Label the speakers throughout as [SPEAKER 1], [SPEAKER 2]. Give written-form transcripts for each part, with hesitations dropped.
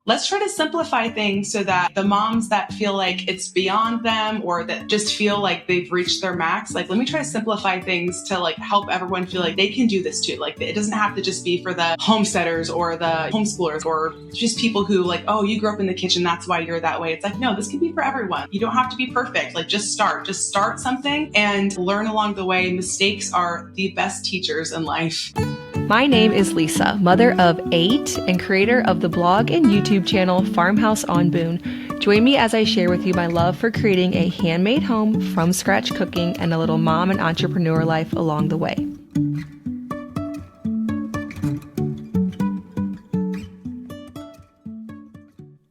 [SPEAKER 1] let's try to simplify things so that the moms that feel like it's beyond them or that just feel like they've reached their max, like, let me try to simplify things to like help everyone feel like they can do this too. Like, it doesn't have to just be for the homesteaders or the homeschoolers or just people who like, oh, you grew up in the kitchen, that's why you're that way. It's like, no, this can be for everyone. You don't have to be perfect. Like, just start something and learn along the way. Mistakes are the best teachers in life.
[SPEAKER 2] My name is Lisa, mother of 8 and creator of the blog and YouTube channel Farmhouse on Boone. Join me as I share with you my love for creating a handmade home from scratch cooking and a little mom and entrepreneur life along the way.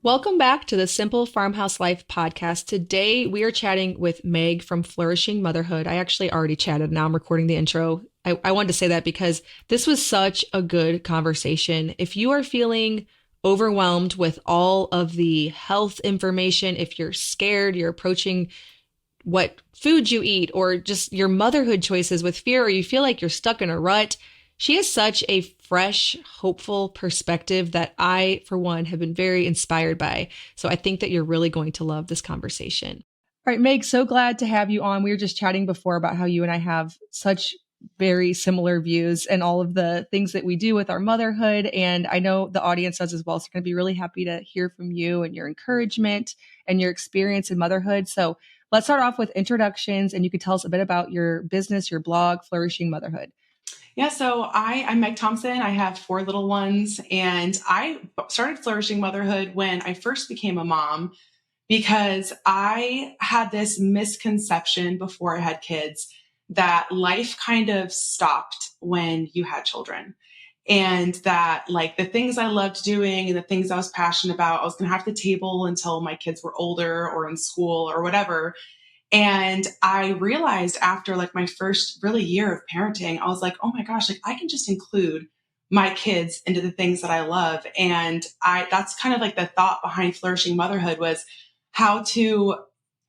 [SPEAKER 2] Welcome back to the Simple Farmhouse Life podcast. Today we are chatting with Meg from Flourishing Motherhood. I actually already chatted. Now I'm recording the intro. I wanted to say that because this was such a good conversation. If you are feeling overwhelmed with all of the health information, if you're scared, you're approaching what food you eat or just your motherhood choices with fear, or you feel like you're stuck in a rut, she has such a fresh, hopeful perspective that I, for one, have been very inspired by. So I think that you're really going to love this conversation. All right, Meg, so glad to have you on. We were just chatting before about how you and I have such very similar views and all of the things that we do with our motherhood. And I know the audience does as well. So I'm going to be really happy to hear from you and your encouragement and your experience in motherhood. So let's start off with introductions, and you could tell us a bit about your business, your blog, Flourishing Motherhood.
[SPEAKER 1] Yeah, so I'm Meg Thompson. I have 4 little ones, and I started Flourishing Motherhood when I first became a mom because I had this misconception before I had kids that life kind of stopped when you had children. And that like the things I loved doing and the things I was passionate about, I was going to have the table until my kids were older or in school or whatever. And I realized after like my first really year of parenting, I was like, oh my gosh, like I can just include my kids into the things that I love. And that's kind of like the thought behind Flourishing Motherhood was how to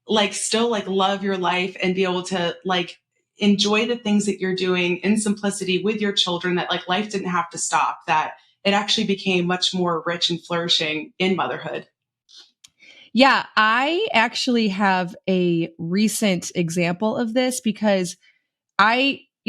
[SPEAKER 1] like still like love your life and be able to like enjoy the things that you're doing in simplicity with your children, that like life didn't have to stop, that it actually became much more rich and flourishing in motherhood.
[SPEAKER 2] Yeah, I actually have a recent example of this because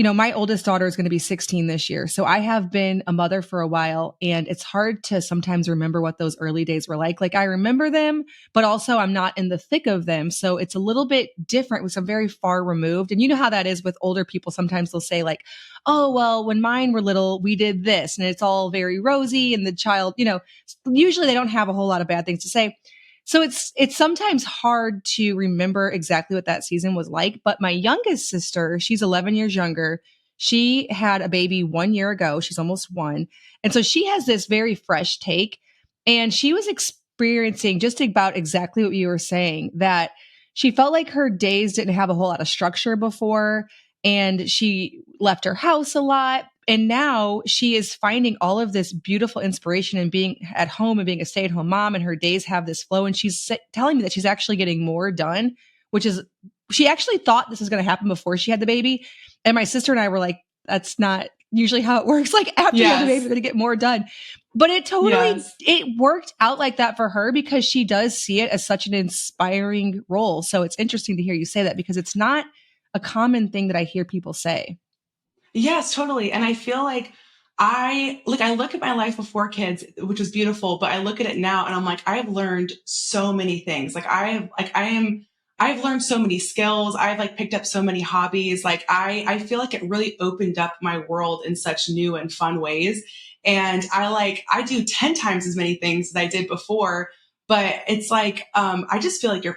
[SPEAKER 2] my oldest daughter is going to be 16 this year. So I have been a mother for a while, and it's hard to sometimes remember what those early days were like. Like I remember them, but also I'm not in the thick of them. So it's a little bit different because I'm very far removed. And you know how that is with older people. Sometimes they'll say like, oh, well, when mine were little, we did this, and it's all very rosy. And the child, usually they don't have a whole lot of bad things to say. So it's sometimes hard to remember exactly what that season was like. But my youngest sister, she's 11 years younger. She had a baby 1 year ago. She's almost 1. And so she has this very fresh take. And she was experiencing just about exactly what you were saying, that she felt like her days didn't have a whole lot of structure before. And she left her house a lot. And now she is finding all of this beautiful inspiration in being at home and being a stay-at-home mom, and her days have this flow. And she's telling me that she's actually getting more done, which is, she actually thought this was going to happen before she had the baby. And my sister and I were like, that's not usually how it works. Like after you have the baby, you're going to get more done. But it totally, it worked out like that for her because she does see it as such an inspiring role. So it's interesting to hear you say that because it's not a common thing that I hear people say.
[SPEAKER 1] Yes, totally. And I feel like I look at my life before kids, which was beautiful, but I look at it now and I'm like, I've learned so many things. I've learned so many skills. I've like picked up so many hobbies. Like I feel like it really opened up my world in such new and fun ways. And I do 10 times as many things as I did before, but it's like, I just feel like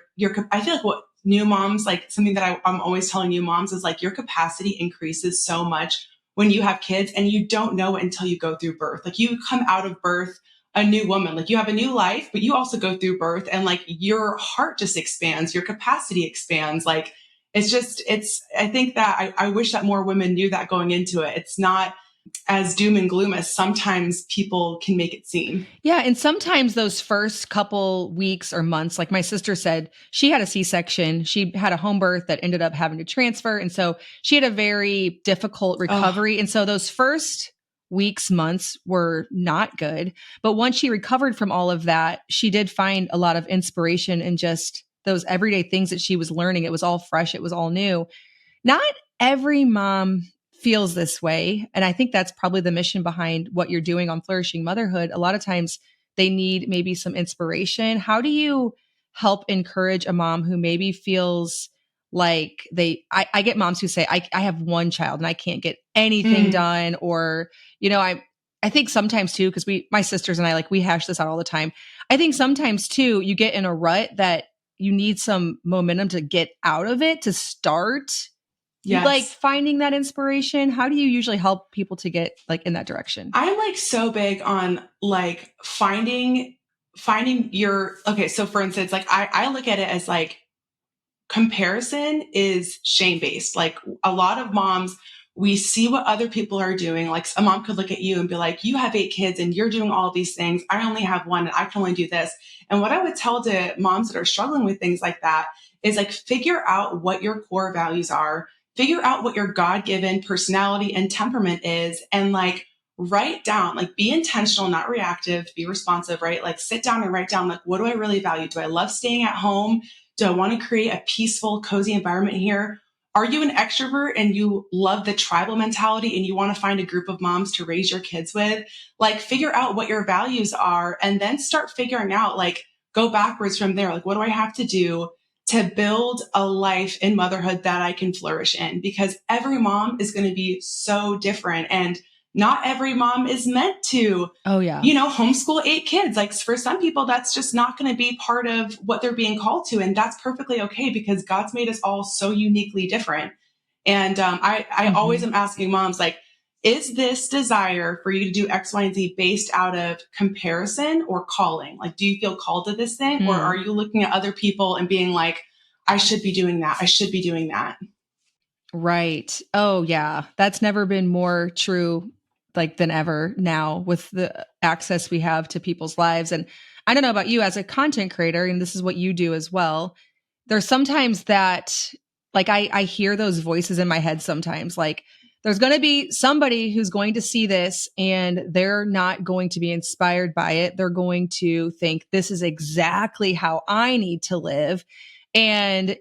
[SPEAKER 1] I feel like what new moms, like something that I'm always telling new moms is like your capacity increases so much when you have kids, and you don't know it until you go through birth. Like you come out of birth a new woman, like you have a new life, but you also go through birth and like your heart just expands, your capacity expands. Like I think that I wish that more women knew that going into it. It's not as doom and gloom as sometimes people can make it seem.
[SPEAKER 2] Yeah. And sometimes those first couple weeks or months, like my sister said, she had a C-section. She had a home birth that ended up having to transfer. And so she had a very difficult recovery. And so those first weeks, months were not good. But once she recovered from all of that, she did find a lot of inspiration in just those everyday things that she was learning. It was all fresh. It was all new. Not every mom feels this way. And I think that's probably the mission behind what you're doing on Flourishing Motherhood. A lot of times they need maybe some inspiration. How do you help encourage a mom who maybe feels like I get moms who say, I have one child and I can't get anything done. Or, I think sometimes too, because my sisters and I, like, we hash this out all the time. I think sometimes too, you get in a rut that you need some momentum to get out of it, to start like finding that inspiration. How do you usually help people to get like in that direction?
[SPEAKER 1] I'm like so big on like finding your, okay. So for instance, like I look at it as like comparison is shame-based. Like a lot of moms, we see what other people are doing. Like a mom could look at you and be like, you have 8 kids and you're doing all these things. I only have 1 and I can only do this. And what I would tell to moms that are struggling with things like that is like, figure out what your core values are, figure out what your God-given personality and temperament is, and like write down, like be intentional, not reactive, be responsive, right? Like sit down and write down, like, what do I really value? Do I love staying at home? Do I want to create a peaceful, cozy environment here? Are you an extrovert and you love the tribal mentality and you want to find a group of moms to raise your kids with? Like figure out what your values are and then start figuring out, like, go backwards from there. Like, what do I have to do to build a life in motherhood that I can flourish in? Because every mom is going to be so different, and not every mom is meant to, homeschool 8 kids. Like for some people, that's just not going to be part of what they're being called to. And that's perfectly okay, because God's made us all so uniquely different. And I always am asking moms, like, is this desire for you to do X, Y, and Z based out of comparison or calling? Like, do you feel called to this thing? Or are you looking at other people and being like, I should be doing that. I should be doing that.
[SPEAKER 2] Right. Oh yeah. That's never been more true like than ever now with the access we have to people's lives. And I don't know about you as a content creator, and this is what you do as well. There's sometimes that like I hear those voices in my head sometimes, like there's going to be somebody who's going to see this and they're not going to be inspired by it. They're going to think this is exactly how I need to live. And,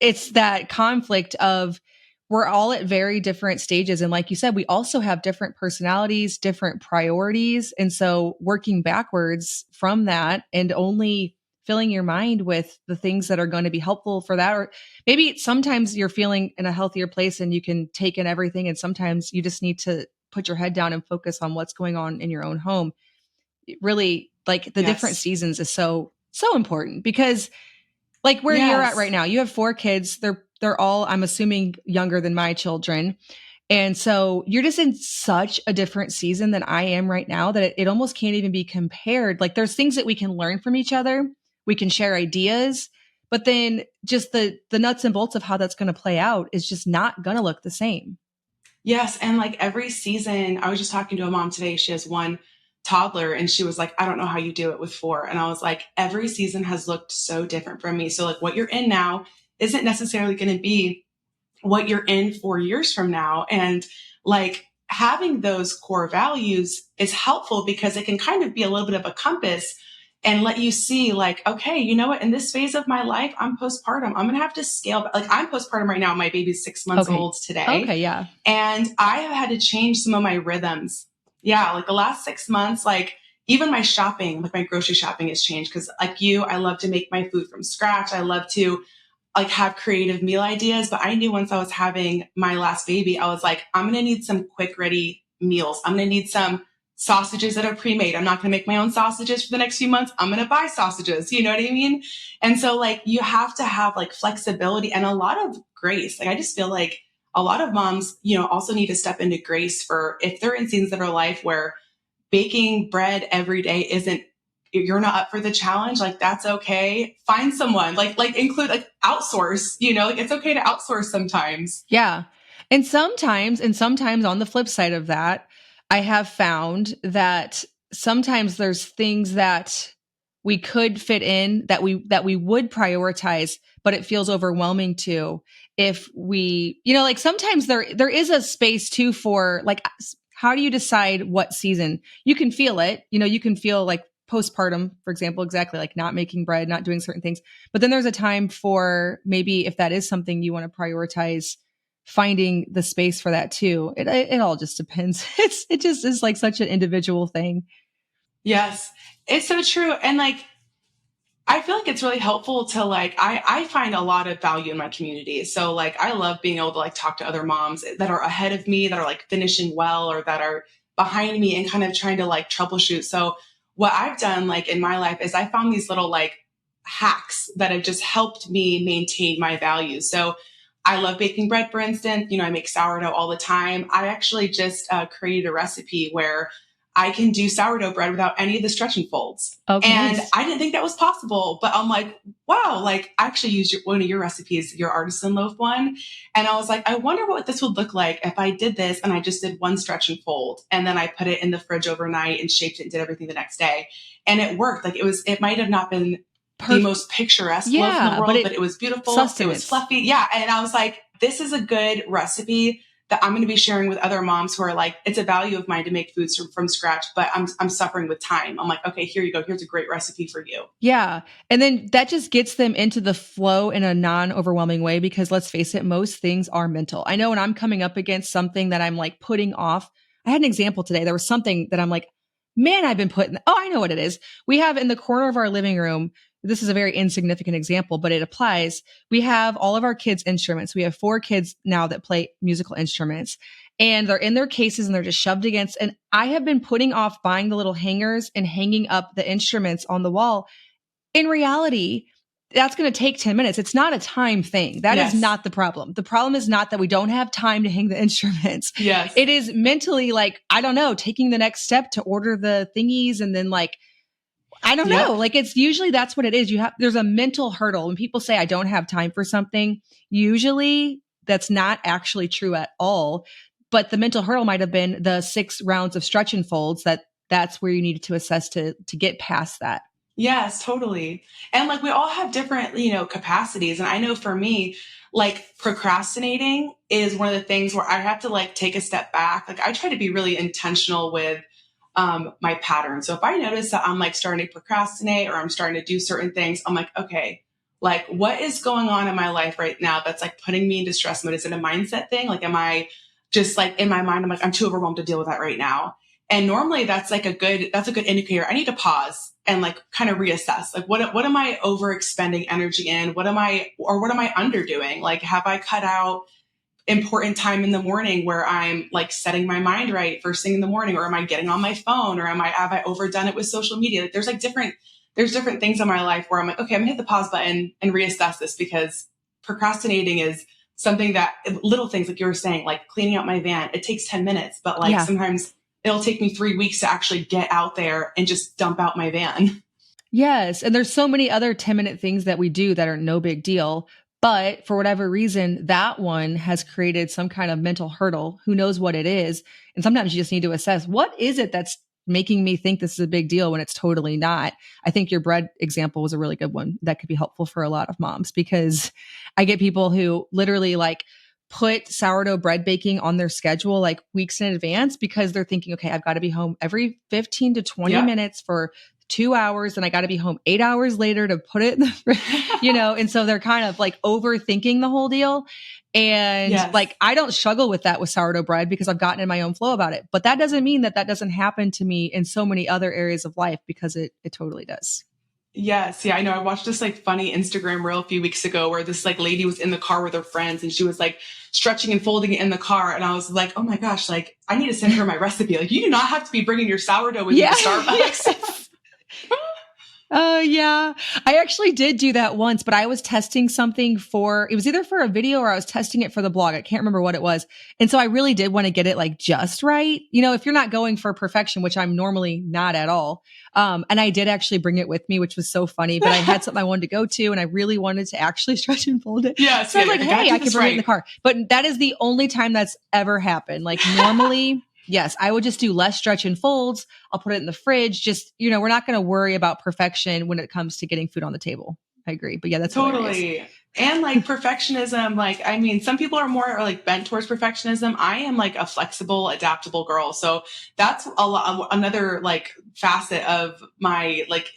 [SPEAKER 2] it's that conflict of we're all at very different stages. And like you said, we also have different personalities, different priorities. And so working backwards from that and only filling your mind with the things that are going to be helpful for that. Or maybe sometimes you're feeling in a healthier place and you can take in everything. And sometimes you just need to put your head down and focus on what's going on in your own home. It really, like the different seasons is so important, because like where you're at right now, you have 4 kids. They're all, I'm assuming, younger than my children. And so you're just in such a different season than I am right now that it almost can't even be compared. Like there's things that we can learn from each other. We can share ideas, but then just the nuts and bolts of how that's going to play out is just not going to look the same.
[SPEAKER 1] Yes. And like every season, I was just talking to a mom today. She has 1 toddler and she was like, I don't know how you do it with 4. And I was like, every season has looked so different from me. So like what you're in now isn't necessarily going to be what you're in 4 years from now. And like having those core values is helpful because it can kind of be a little bit of a compass and let you see like, okay, you know what, in this phase of my life, I'm postpartum. I'm going to have to scale back. Like I'm postpartum right now. My baby's 6 months old today.
[SPEAKER 2] Okay. Yeah.
[SPEAKER 1] And I have had to change some of my rhythms. Yeah. Like the last 6 months, like even my shopping, like my grocery shopping has changed. Cause like you, I love to make my food from scratch. I love to like have creative meal ideas, but I knew once I was having my last baby, I was like, I'm going to need some quick ready meals. I'm going to need some sausages that are pre-made. I'm not going to make my own sausages for the next few months. I'm going to buy sausages. You know what I mean? And so like, you have to have like flexibility and a lot of grace. Like, I just feel like a lot of moms, also need to step into grace for if they're in seasons of their life where baking bread every day isn't, you're not up for the challenge, like that's okay. Find someone like include like outsource, like it's okay to outsource sometimes.
[SPEAKER 2] Yeah. And sometimes on the flip side of that, I have found that sometimes there's things that we could fit in that we would prioritize, but it feels overwhelming too. If we, like sometimes there is a space too for like how do you decide what season? You can feel it, you can feel like postpartum, for example, exactly like not making bread, not doing certain things. But then there's a time for maybe if that is something you want to prioritize, finding the space for that too. It all just depends. It just is like such an individual thing.
[SPEAKER 1] Yes, it's so true. And like, I feel like it's really helpful to like, I find a lot of value in my community. So like, I love being able to like talk to other moms that are ahead of me, that are like finishing well, or that are behind me and kind of trying to like troubleshoot. So what I've done like in my life is I found these little like hacks that have just helped me maintain my values. So I love baking bread, for instance. I make sourdough all the time. I actually just created a recipe where I can do sourdough bread without any of the stretch and folds.
[SPEAKER 2] Okay.
[SPEAKER 1] And I didn't think that was possible, but I'm like, wow, like I actually used one of your recipes, your artisan loaf one. And I was like, I wonder what this would look like if I did this and I just did one stretch and fold. And then I put it in the fridge overnight and shaped it and did everything the next day. And it worked. Like it might have not been the most picturesque loaf in the world, but it was beautiful. It was fluffy. Yeah. And I was like, this is a good recipe that I'm going to be sharing with other moms who are like, it's a value of mine to make foods from scratch, but I'm suffering with time. I'm like, okay, here you go. Here's a great recipe for you.
[SPEAKER 2] Yeah. And then that just gets them into the flow in a non-overwhelming way, because let's face it, most things are mental. I know when I'm coming up against something that I'm like putting off, I had an example today. There was something that I'm like, man, I've been putting, I know what it is. We have in the corner of our living room, this is a very insignificant example, but it applies. We have all of our kids' instruments. We have 4 kids now that play musical instruments, and they're in their cases and they're just shoved against. And I have been putting off buying the little hangers and hanging up the instruments on the wall. In reality, that's going to take 10 minutes. It's not a time thing. That is not the problem. The problem is not that we don't have time to hang the instruments.
[SPEAKER 1] Yes.
[SPEAKER 2] It is mentally like, I don't know, taking the next step to order the thingies and then like, I don't know. Like it's usually that's what it is. There's a mental hurdle. When people say I don't have time for something, usually that's not actually true at all. But the mental hurdle might have been the 6 rounds of stretch and folds. That's where you needed to assess to get past that.
[SPEAKER 1] Yes, totally. And like we all have different, capacities. And I know for me, like procrastinating is one of the things where I have to like take a step back. Like I try to be really intentional with my pattern. So if I notice that I'm like starting to procrastinate or I'm starting to do certain things, I'm like, okay, like what is going on in my life right now that's like putting me into stress mode? Is it a mindset thing? Like, am I just like in my mind, I'm like, I'm too overwhelmed to deal with that right now. And normally that's a good indicator. I need to pause and like kind of reassess. Like what am I overexpending energy in? What am I underdoing? Like, have I cut out important time in the morning where I'm like setting my mind right first thing in the morning, or am I getting on my phone, or have I overdone it with social media? Like there's different things in my life where I'm like, okay, I'm gonna hit the pause button and reassess this, because procrastinating is something that little things like you were saying, like cleaning out my van, it takes 10 minutes, but like sometimes it'll take me 3 weeks to actually get out there and just dump out my van.
[SPEAKER 2] Yes. And there's so many other 10-minute things that we do that are no big deal. But for whatever reason, that one has created some kind of mental hurdle. Who knows what it is? And sometimes you just need to assess, what is it that's making me think this is a big deal when it's totally not? I think your bread example was a really good one that could be helpful for a lot of moms, because I get people who literally like put sourdough bread baking on their schedule like weeks in advance, because they're thinking, okay, I've got to be home every 15 to 20 minutes for 2 hours, and I got to be home 8 hours later to put it in the, and so they're kind of like overthinking the whole deal. And like, I don't struggle with that with sourdough bread because I've gotten in my own flow about it. But that doesn't mean that doesn't happen to me in so many other areas of life, because it totally does.
[SPEAKER 1] Yes. Yeah. I know. I watched this like funny Instagram reel a few weeks ago where this like lady was in the car with her friends and she was like stretching and folding it in the car. And I was like, oh my gosh, like I need to send her my recipe. Like you do not have to be bringing your sourdough with you to Starbucks.
[SPEAKER 2] Yeah. I actually did do that once, but I was testing something it was either for a video or I was testing it for the blog. I can't remember what it was. And so I really did want to get it like just right. If you're not going for perfection, which I'm normally not at all. And I did actually bring it with me, which was so funny, but I had something I wanted to go to and I really wanted to actually stretch and fold it.
[SPEAKER 1] Yeah.
[SPEAKER 2] So I was like, hey, I can bring it in the car. But that is the only time that's ever happened. Like normally, yes, I would just do less stretch and folds. I'll put it in the fridge. Just, we're not going to worry about perfection when it comes to getting food on the table. I agree. But yeah, that's
[SPEAKER 1] totally. And like perfectionism, like, I mean, some people are more like bent towards perfectionism. I am like a flexible, adaptable girl. So that's a lot, another like facet of my like,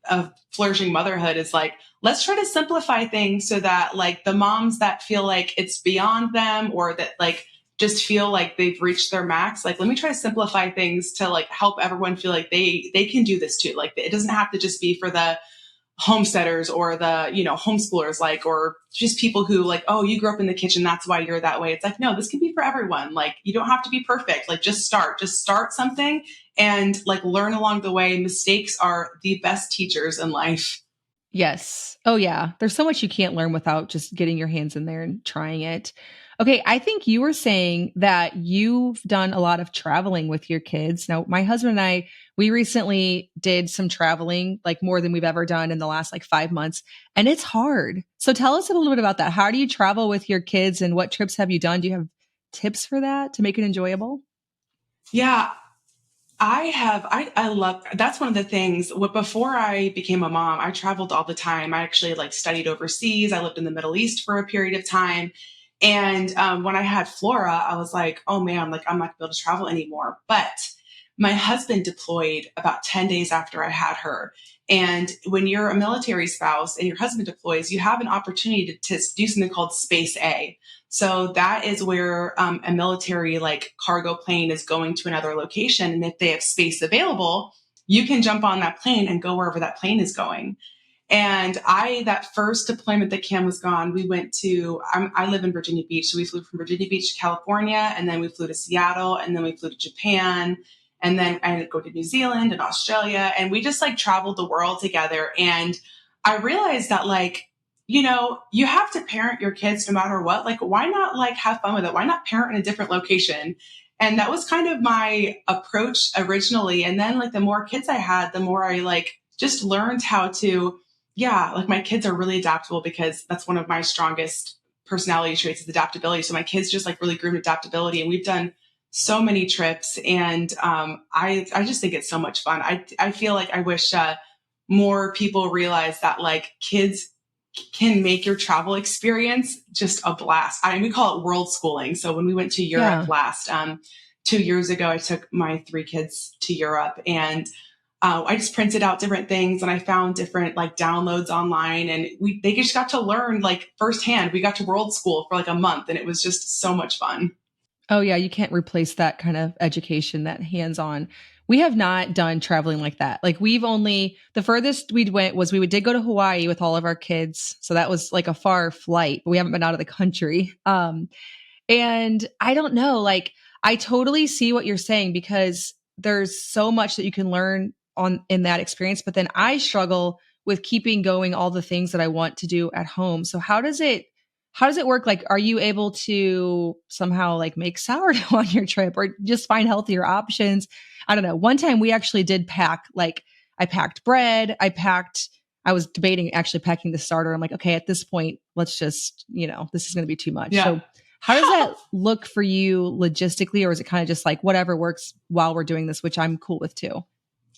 [SPEAKER 1] of flourishing motherhood is like, let's try to simplify things so that like the moms that feel like it's beyond them or that like just feel like they've reached their max, like, let me try to simplify things to like help everyone feel like they can do this too. Like, it doesn't have to just be for the homesteaders or the, you know, homeschoolers, like, or just people who like, oh, you grew up in the kitchen, that's why you're that way. It's like, no, this can be for everyone. Like, you don't have to be perfect. Like, just start something and like learn along the way. Mistakes are the best teachers in life.
[SPEAKER 2] Yes. Oh, yeah. There's so much you can't learn without just getting your hands in there and trying it. Okay. I think you were saying that you've done a lot of traveling with your kids. Now, my husband and I, we recently did some traveling, like more than we've ever done in the last like 5 months. And it's hard. So tell us a little bit about that. How do you travel with your kids and what trips have you done? Do you have tips for that to make it enjoyable?
[SPEAKER 1] Yeah, I love, that's one of the things. Before I became a mom, I traveled all the time. I actually like studied overseas. I lived in the Middle East for a period of time. And when I had Flora, I was like, oh man, like, I'm not gonna be able to travel anymore. But my husband deployed about 10 days after I had her. And when you're a military spouse and your husband deploys, you have an opportunity to do something called Space A. So that is where a military like cargo plane is going to another location. And if they have space available, you can jump on that plane and go wherever that plane is going. And that first deployment that Cam was gone, we went to, I live in Virginia Beach. So we flew from Virginia Beach to California, and then we flew to Seattle, and then we flew to Japan. And then I ended up going to New Zealand and Australia. And we just like traveled the world together. And I realized that like, you know, you have to parent your kids no matter what. Like, why not like have fun with it? Why not parent in a different location? And that was kind of my approach originally. And then like the more kids I had, the more I like just learned how to, yeah, like my kids are really adaptable because that's one of my strongest personality traits is adaptability. So my kids just like really grew adaptability, and we've done so many trips. And I just think it's so much fun. I feel like I wish more people realize that like kids can make your travel experience just a blast. We call it world schooling. So when we went to Europe
[SPEAKER 2] Yeah.
[SPEAKER 1] last 2 years ago, I took my three kids to Europe, and I just printed out different things, and I found different like downloads online, and they just got to learn like firsthand. We got to world school for like a month, and it was just so much fun.
[SPEAKER 2] Oh yeah, you can't replace that kind of education, that hands-on. We have not done traveling like that. Like we've only the furthest we went was we did go to Hawaii with all of our kids. So that was like a far flight, but we haven't been out of the country. And I don't know, like I totally see what you're saying because there's so much that you can learn on in that experience, but then I struggle with keeping going all the things that I want to do at home. So how does it work? Like, are you able to somehow like make sourdough on your trip or just find healthier options? I don't know. One time we actually did pack, like I packed bread. I was debating actually packing the starter. I'm like, okay, at this point, let's just, this is going to be too much.
[SPEAKER 1] Yeah.
[SPEAKER 2] So how does that look for you logistically? Or is it kind of just like whatever works while we're doing this, which I'm cool with too?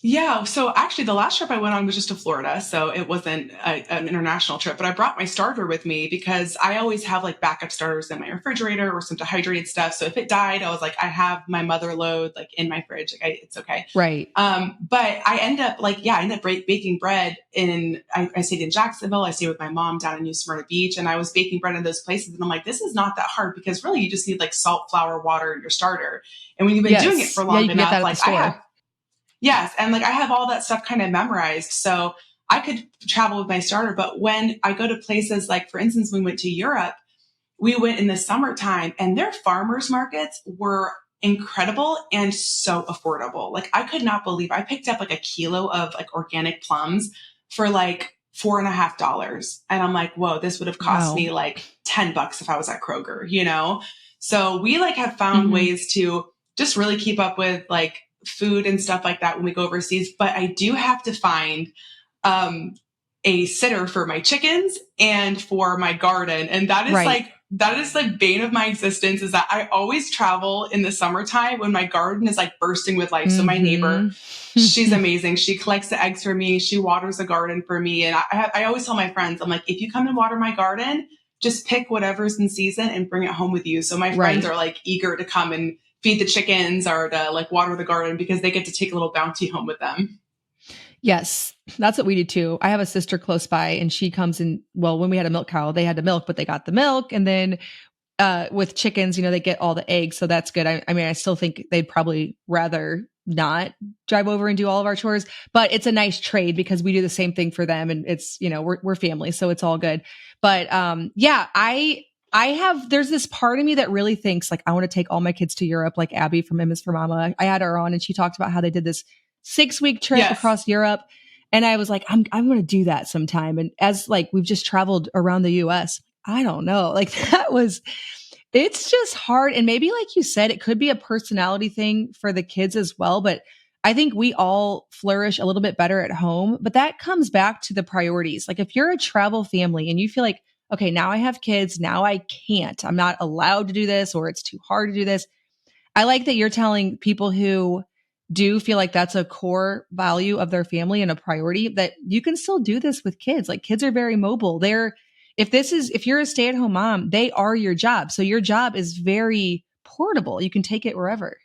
[SPEAKER 1] Yeah. So actually, the last trip I went on was just to Florida. So it wasn't an international trip, but I brought my starter with me because I always have like backup starters in my refrigerator or some dehydrated stuff. So if it died, I was like, I have my mother load like in my fridge. Like it's okay.
[SPEAKER 2] Right.
[SPEAKER 1] But I end up baking bread I stayed in Jacksonville. I stayed with my mom down in New Smyrna Beach, and I was baking bread in those places. And I'm like, this is not that hard because really you just need like salt, flour, water, in your starter. And when you've been doing it for
[SPEAKER 2] Yeah,
[SPEAKER 1] long
[SPEAKER 2] you can get that
[SPEAKER 1] enough,
[SPEAKER 2] at the
[SPEAKER 1] like I
[SPEAKER 2] store.
[SPEAKER 1] have. Yes. And like I have all that stuff kind of memorized. So I could travel with my starter. But when I go to places like, for instance, we went to Europe, we went in the summertime, and their farmers markets were incredible and so affordable. Like I could not believe I picked up like a kilo of like organic plums for like $4.50. And I'm like, whoa, this would have cost
[SPEAKER 2] Wow.
[SPEAKER 1] me like $10 if I was at Kroger. So we like have found
[SPEAKER 2] Hmm.
[SPEAKER 1] ways to just really keep up with like food and stuff like that when we go overseas. But I do have to find um, a sitter for my chickens and for my garden. And that is
[SPEAKER 2] Right.
[SPEAKER 1] like that is the bane of my existence, is that I always travel in the summertime when my garden is like bursting with life. So my neighbor, she's amazing. She collects the eggs for me. She waters the garden for me. And I always tell my friends, I'm like, if you come and water my garden, just pick whatever's in season and bring it home with you. So my friends are like eager to come and feed the chickens or to like water the garden because they get to take a little bounty home with them.
[SPEAKER 2] Yes, that's what we do too. I have a sister close by and she comes in. Well, when we had a milk cow, they had to milk, but they got the milk. And then with chickens, they get all the eggs. So that's good. I mean, I still think they'd probably rather not drive over and do all of our chores, but it's a nice trade because we do the same thing for them. And it's, we're family. So it's all good. But yeah, there's this part of me that really thinks like, I want to take all my kids to Europe, like Abby from M is for Mama. I had her on and she talked about how they did this 6-week trip across Europe. And I was like, I'm going to do that sometime. And as like, we've just traveled around the US, I don't know, like it's just hard. And maybe like you said, it could be a personality thing for the kids as well. But I think we all flourish a little bit better at home, but that comes back to the priorities. Like if you're a travel family and you feel like, okay, now I have kids, now I can't, I'm not allowed to do this, or it's too hard to do this. I like that you're telling people who do feel like that's a core value of their family and a priority that you can still do this with kids. Like kids are very mobile. If you're a stay-at-home mom, they are your job. So your job is very portable. You can take it wherever.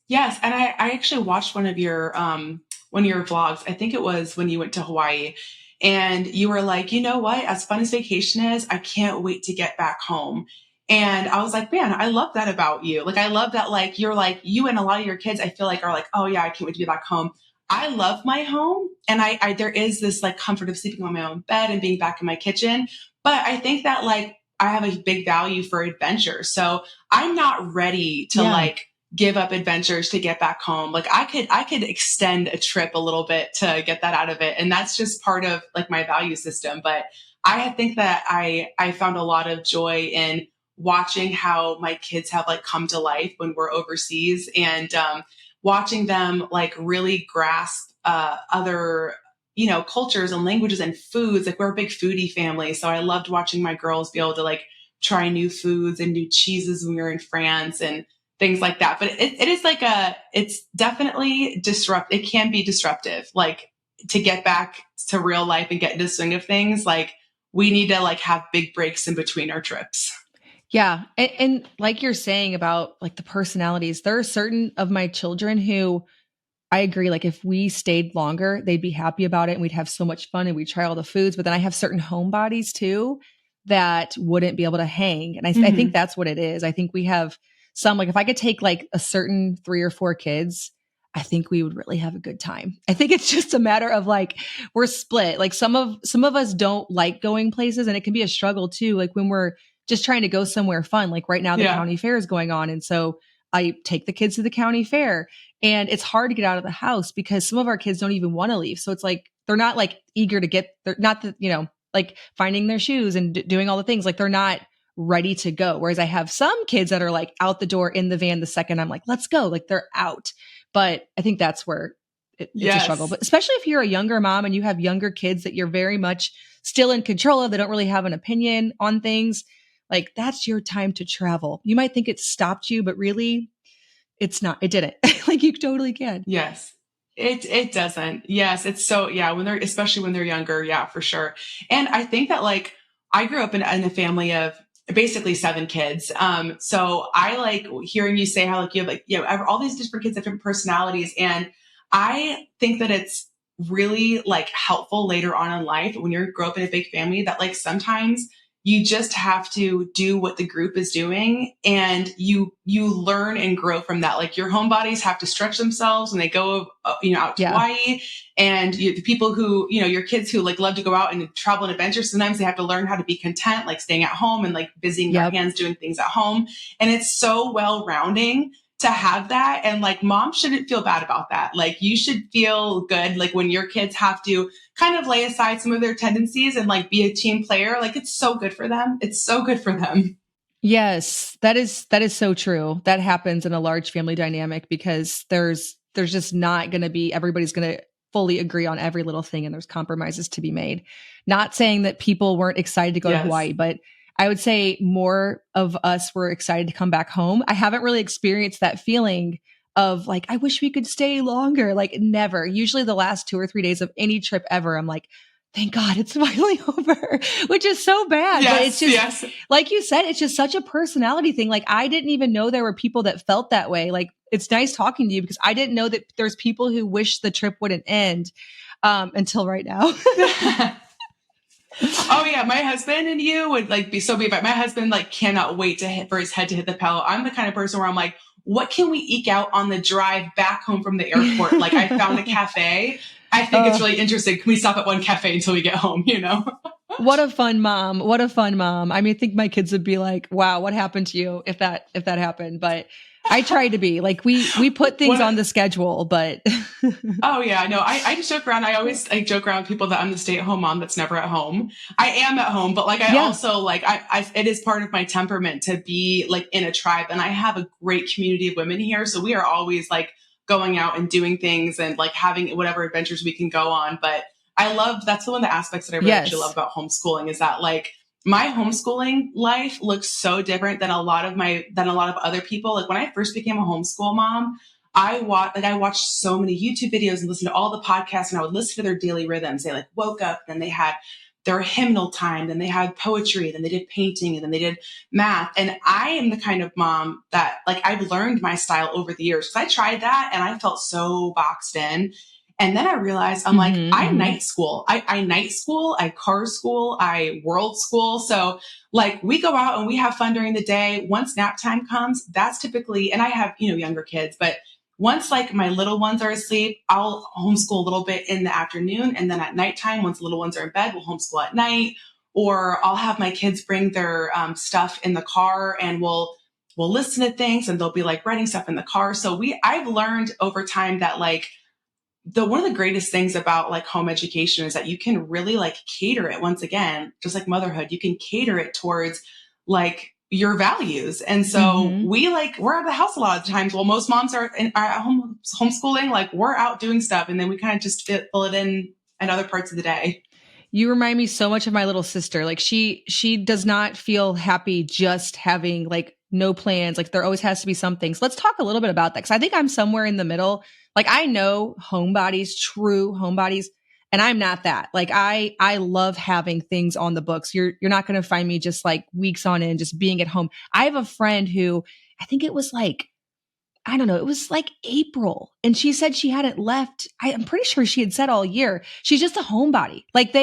[SPEAKER 1] Yes. And I actually watched one of your vlogs. I think it was when you went to Hawaii and you were like, you know what, as fun as vacation is, I can't wait to get back home. And I was like, man, I love that about you. Like, I love that, like, you're like, you and a lot of your kids, I feel like are like, oh yeah, I can't wait to be back home. I love my home. And there is this like comfort of sleeping on my own bed and being back in my kitchen. But I think that like, I have a big value for adventure. So I'm not ready to like give up adventures to get back home. Like I could extend a trip a little bit to get that out of it. And that's just part of like my value system. But I think that I found a lot of joy in watching how my kids have like come to life when we're overseas and watching them like really grasp other cultures and languages and foods. Like we're a big foodie family, so I loved watching my girls be able to like try new foods and new cheeses when we were in France and things like that. But it is like it's definitely it can be disruptive, like to get back to real life and get into the swing of things. Like we need to like have big breaks in between our trips.
[SPEAKER 2] Yeah. And like you're saying about like the personalities, there are certain of my children who I agree. Like if we stayed longer, they'd be happy about it and we'd have so much fun and we'd try all the foods. But then I have certain homebodies too that wouldn't be able to hang. And I think that's what it is. I think we have some, like if I could take like a certain 3 or 4 kids, I think we would really have a good time. I think it's just a matter of like, we're split. Like some of us don't like going places and it can be a struggle too. Like when we're just trying to go somewhere fun, like right now the county fair is going on. And so I take the kids to the county fair and it's hard to get out of the house because some of our kids don't even want to leave. So it's like, they're not like eager to they're not like finding their shoes and doing all the things. Like they're not ready to go. Whereas I have some kids that are like out the door in the van the second I'm like, let's go. Like they're out. But I think that's where it's a struggle. But especially if you're a younger mom and you have younger kids that you're very much still in control of, they don't really have an opinion on things. Like that's your time to travel. You might think it stopped you, but really it's not. It didn't. Like you totally can.
[SPEAKER 1] Yes. It doesn't. Yes. It's so, yeah. Especially when they're younger. Yeah, for sure. And I think that like, I grew up in a family of basically 7 kids. So I like hearing you say how like you have like, all these different kids, different personalities. And I think that it's really like helpful later on in life when you grow up in a big family that like sometimes you just have to do what the group is doing and you learn and grow from that. Like your homebodies have to stretch themselves when they go, out to Hawaii, and the people who, your kids who like love to go out and travel and adventure, sometimes they have to learn how to be content, like staying at home and like busying their hands, doing things at home. And it's so well-rounding to have that. And like mom shouldn't feel bad about that. Like you should feel good. Like when your kids have to kind of lay aside some of their tendencies and like be a team player, like it's so good for them. It's so good for them.
[SPEAKER 2] Yes, that is so true. That happens in a large family dynamic because there's just not going to be, everybody's going to fully agree on every little thing and there's compromises to be made. Not saying that people weren't excited to go to Hawaii, but I would say more of us were excited to come back home. I haven't really experienced that feeling of like, I wish we could stay longer. Like never. Usually the last 2 or 3 days of any trip ever, I'm like, thank God it's finally over, which is so bad. But it's just, like you said, it's just such a personality thing. Like I didn't even know there were people that felt that way. Like it's nice talking to you because I didn't know that there's people who wish the trip wouldn't end until right now.
[SPEAKER 1] Oh yeah, my husband and you would like be so be my husband like cannot wait for his head to hit the pillow. I'm the kind of person where I'm like, what can we eke out on the drive back home from the airport? Like I found a cafe. I think it's really interesting. Can we stop at one cafe until we get home, you know?
[SPEAKER 2] What a fun mom. What a fun mom. I mean, I think my kids would be like, wow, what happened to you if that happened? But I try to be like, we put things on the schedule, but.
[SPEAKER 1] Oh yeah, no, I just joke around. I always like joke around with people that I'm the stay-at-home mom that's never at home. I am at home, but like I also like it is part of my temperament to be like in a tribe, and I have a great community of women here, so we are always like going out and doing things and like having whatever adventures we can go on. But that's one of the aspects that I really actually love about homeschooling is that like my homeschooling life looks so different than a lot of other people. Like when I first became a homeschool mom, I watched so many YouTube videos and listened to all the podcasts, and I would listen to their daily rhythms. They like woke up, then they had their hymnal time, then they had poetry, then they did painting, and then they did math. And I am the kind of mom that like I've learned my style over the years because I tried that and I felt so boxed in. And then I realized I'm like, I night school. I night school, I car school, I world school. So like we go out and we have fun during the day. Once nap time comes, that's typically, and I have, younger kids, but once like my little ones are asleep, I'll homeschool a little bit in the afternoon. And then at nighttime, once the little ones are in bed, we'll homeschool at night. Or I'll have my kids bring their stuff in the car and we'll listen to things and they'll be like writing stuff in the car. So I've learned over time that like one of the greatest things about like home education is that you can really like cater it once again, just like motherhood, you can cater it towards like your values. And so we're out of the house a lot of times. Well, most moms are at home homeschooling, like we're out doing stuff. And then we kind of just fill it in other parts of the day.
[SPEAKER 2] You remind me so much of my little sister. Like she does not feel happy just having like no plans. Like there always has to be something. So let's talk a little bit about that. Cause I think I'm somewhere in the middle. Like I know homebodies, true homebodies, and I'm not that. Like I love having things on the books. You're not going to find me just like weeks on end, just being at home. I have a friend who I think it was like, I don't know, it was like April. And she said she hadn't left. I'm pretty sure she had said all year. She's just a homebody. Like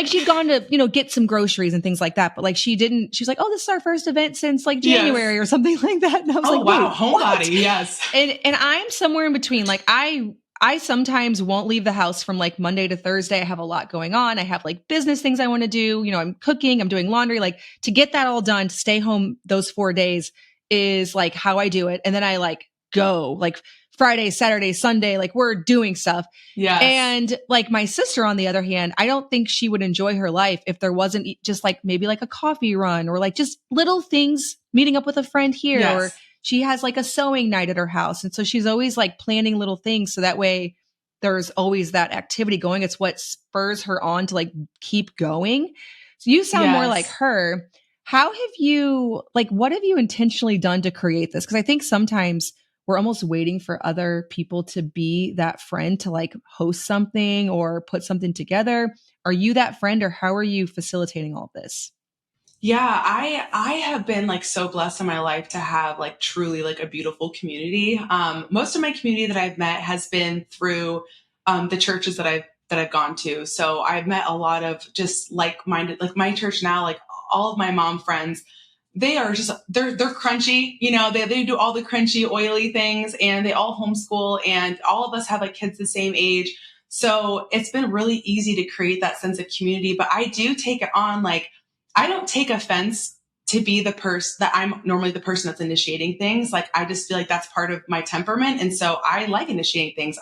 [SPEAKER 2] she'd gone to, get some groceries and things like that. But like she's like, oh, this is our first event since like January or something like that. And I was like,
[SPEAKER 1] wow, homebody. Yes.
[SPEAKER 2] And I'm somewhere in between. Like I sometimes won't leave the house from like Monday to Thursday. I have a lot going on. I have like business things I want to do. I'm cooking, I'm doing laundry, like to get that all done, to stay home those 4 days is like how I do it. And then I like go like Friday, Saturday, Sunday, like we're doing stuff.
[SPEAKER 1] Yeah.
[SPEAKER 2] And like my sister, on the other hand, I don't think she would enjoy her life if there wasn't just like maybe like a coffee run or like just little things, meeting up with a friend here, or she has like a sewing night at her house. And so she's always like planning little things. So that way there's always that activity going. It's what spurs her on to like keep going. So you sound more like her. How have you, like, what have you intentionally done to create this? Because I think sometimes we're almost waiting for other people to be that friend to like host something or put something together. Are you that friend, or how are you facilitating all of this?
[SPEAKER 1] Yeah, I have been like so blessed in my life to have like truly like a beautiful community. Most of my community that I've met has been through the churches that I've gone to. So I've met a lot of just like-minded, like my church now, like all of my mom friends, they are just, they're crunchy, they do all the crunchy, oily things, and they all homeschool, and all of us have like kids the same age. So it's been really easy to create that sense of community, but I do take it on. Like, I don't take offense to be the person that I'm normally the person that's initiating things. Like, I just feel like that's part of my temperament. And so I like initiating things.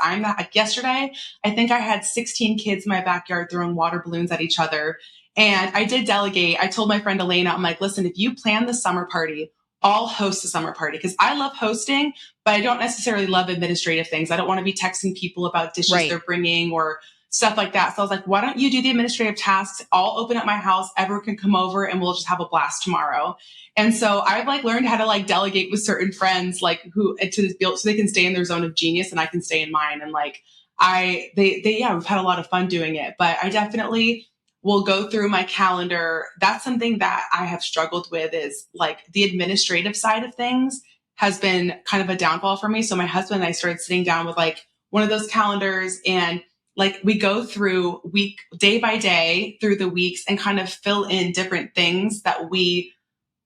[SPEAKER 1] Yesterday, I think I had 16 kids in my backyard throwing water balloons at each other. And I did delegate. I told my friend Elena, I'm like, listen, if you plan the summer party, I'll host a summer party, because I love hosting, but I don't necessarily love administrative things. I don't want to be texting people about dishes they're bringing or stuff like that. So I was like, why don't you do the administrative tasks? I'll open up my house. Everyone can come over and we'll just have a blast tomorrow. And so I've like learned how to like delegate with certain friends, like who to build so they can stay in their zone of genius and I can stay in mine. And like yeah, we've had a lot of fun doing it, but I definitely will go through my calendar. That's something that I have struggled with is like the administrative side of things has been kind of a downfall for me. So my husband and I started sitting down with like one of those calendars and like we go through day by day through the weeks and kind of fill in different things that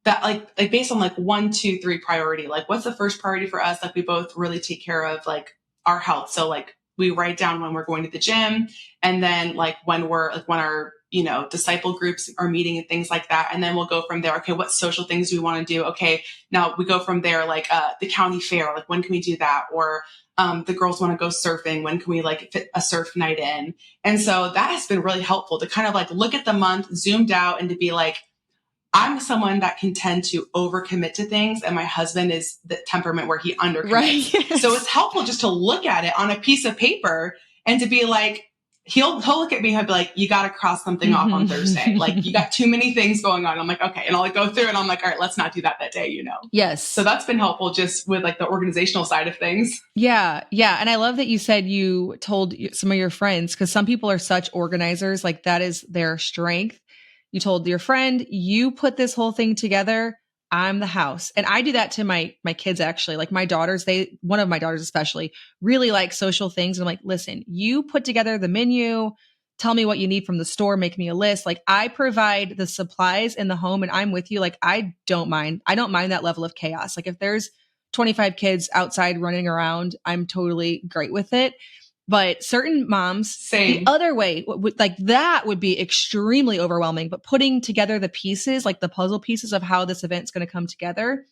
[SPEAKER 1] like based on like 1, 2, 3 priority, like what's the first priority for us? Like we both really take care of like our health. So like we write down when we're going to the gym and then like when our, disciple groups are meeting and things like that. And then we'll go from there. Okay. What social things do we want to do? Okay. Now we go from there, like, the county fair, like when can we do that? Or, the girls want to go surfing. When can we like fit a surf night in? And so that has been really helpful to kind of like look at the month zoomed out and to be like, I'm someone that can tend to overcommit to things. And my husband is the temperament where he undercommits.
[SPEAKER 2] Right. Yes.
[SPEAKER 1] So it's helpful just to look at it on a piece of paper and to be like, he'll look at me and he'll be like, you got to cross something off on Thursday. Like you got too many things going on. I'm like, okay. And I'll like go through and I'm like, all right, let's not do that day,
[SPEAKER 2] Yes.
[SPEAKER 1] So that's been helpful just with like the organizational side of things.
[SPEAKER 2] Yeah. Yeah. And I love that you said you told some of your friends, because some people are such organizers, like that is their strength. You told your friend, you put this whole thing together. I'm the house. And I do that to my kids, actually. Like my daughters, one of my daughters especially, really like social things. And I'm like, listen, you put together the menu, tell me what you need from the store, make me a list. Like I provide the supplies in the home and I'm with you. Like I don't mind that level of chaos. Like if there's 25 kids outside running around, I'm totally great with it. But certain moms,
[SPEAKER 1] Same.
[SPEAKER 2] The other way, like that would be extremely overwhelming. But putting together the pieces, like the puzzle pieces of how this event's going to come together,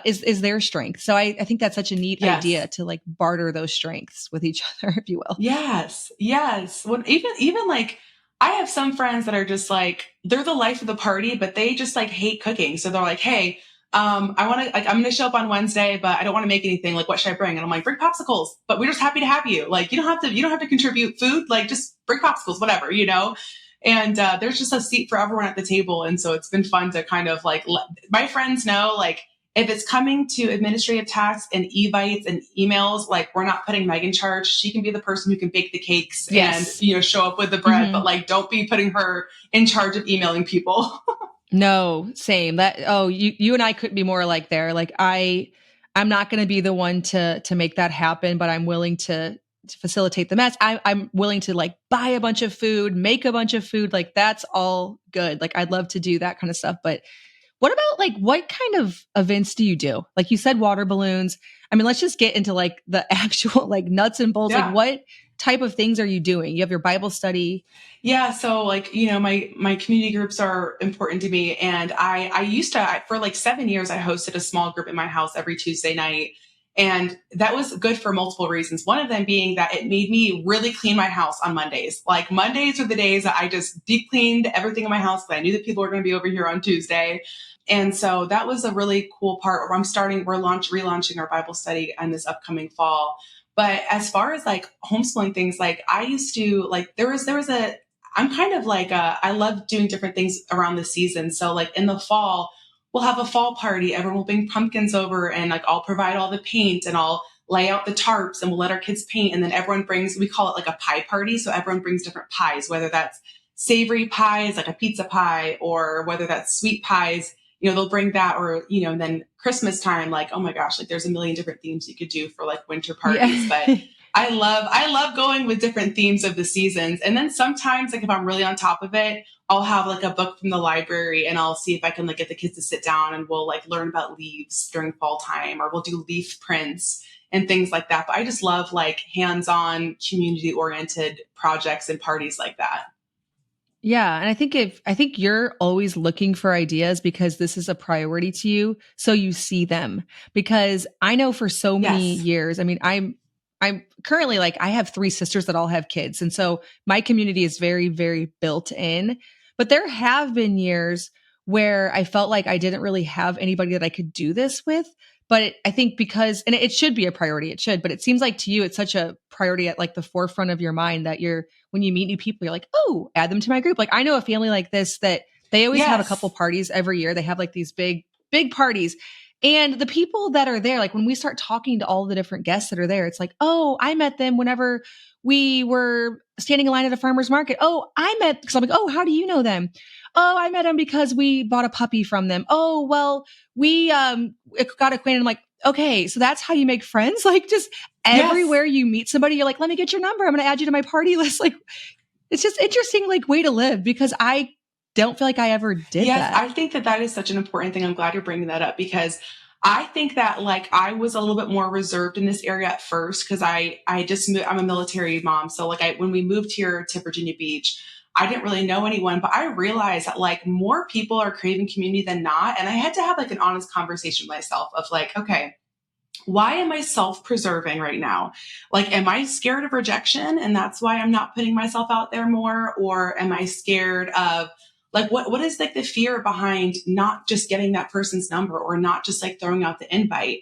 [SPEAKER 2] is their strength. So I think that's such a neat idea to like barter those strengths with each other, if you will.
[SPEAKER 1] Yes. Well, even like I have some friends that are just like, they're the life of the party, but they just like hate cooking. So they're like, hey, I'm going to show up on Wednesday, but I don't want to make anything. Like, what should I bring? And I'm like, bring popsicles, but we're just happy to have you. Like, you don't have to contribute food. Like, just bring popsicles, whatever, and, there's just a seat for everyone at the table. And so it's been fun to kind of like, let my friends know, like, if it's coming to administrative tasks and evites and emails, like we're not putting Meg in charge. She can be the person who can bake the cakes and, show up with the bread, but like, don't be putting her in charge of emailing people.
[SPEAKER 2] No, same. You and I couldn't be more like there. Like I'm not going to be the one to make that happen, but I'm willing to facilitate the mess. I'm willing to like buy a bunch of food, make a bunch of food. Like that's all good. Like I'd love to do that kind of stuff. But what about like, what kind of events do you do? Like you said, water balloons. I mean, let's just get into like the actual like nuts and bolts.
[SPEAKER 1] Yeah.
[SPEAKER 2] Like what type of things are you doing? You have your Bible study.
[SPEAKER 1] Yeah. So like, my community groups are important to me. And I used to, for like 7 years, I hosted a small group in my house every Tuesday night. And that was good for multiple reasons. One of them being that it made me really clean my house on Mondays. Like Mondays are the days that I just deep cleaned everything in my house. But I knew that people were going to be over here on Tuesday. And so that was a really cool part where we're relaunching our Bible study in this upcoming fall. But as far as like homeschooling things, like I used to like, I'm kind of like, I love doing different things around the season. So like in the fall, we'll have a fall party. Everyone will bring pumpkins over and like, I'll provide all the paint and I'll lay out the tarps and we'll let our kids paint. And then we call it like a pie party. So everyone brings different pies, whether that's savory pies, like a pizza pie, or whether that's sweet pies. They'll bring that, or, and then Christmas time, like, oh my gosh, like there's a million different themes you could do for like winter parties, but I love going with different themes of the seasons. And then sometimes like if I'm really on top of it, I'll have like a book from the library and I'll see if I can like get the kids to sit down and we'll like learn about leaves during fall time, or we'll do leaf prints and things like that. But I just love like hands-on community oriented projects and parties like that.
[SPEAKER 2] Yeah. And I think you're always looking for ideas because this is a priority to you. So you see them, because I know for so many years, I mean, I'm currently like, I have 3 sisters that all have kids. And so my community is very, very built in, but there have been years where I felt like I didn't really have anybody that I could do this with. But I think because, and it should be a priority, it should, but it seems like to you, it's such a priority at like the forefront of your mind that when you meet new people, you're like, oh, add them to my group. Like I know a family like this that they always have a couple
[SPEAKER 1] Yes.
[SPEAKER 2] parties every year. They have like these big, big parties. And the people that are there, like when we start talking to all the different guests that are there, it's like, oh, I met them whenever we were standing in line at a farmer's market. Oh, because I'm like, oh, how do you know them? Oh, I met them because we bought a puppy from them. Oh, well, we got acquainted. I'm like, okay, so that's how you make friends? Like just
[SPEAKER 1] Yes.
[SPEAKER 2] everywhere you meet somebody, you're like, let me get your number. I'm going to add you to my party list. Like it's just interesting, like way to live because I don't feel like I ever did
[SPEAKER 1] Yes,
[SPEAKER 2] that.
[SPEAKER 1] I think that is such an important thing. I'm glad you're bringing that up because I think that like I was a little bit more reserved in this area at first because I just moved, I'm a military mom. So like when we moved here to Virginia Beach, I didn't really know anyone, but I realized that like more people are craving community than not. And I had to have like an honest conversation with myself of like, okay, why am I self-preserving right now? Like, am I scared of rejection and that's why I'm not putting myself out there more? Or am I scared of like, what is like the fear behind not just getting that person's number or not just like throwing out the invite?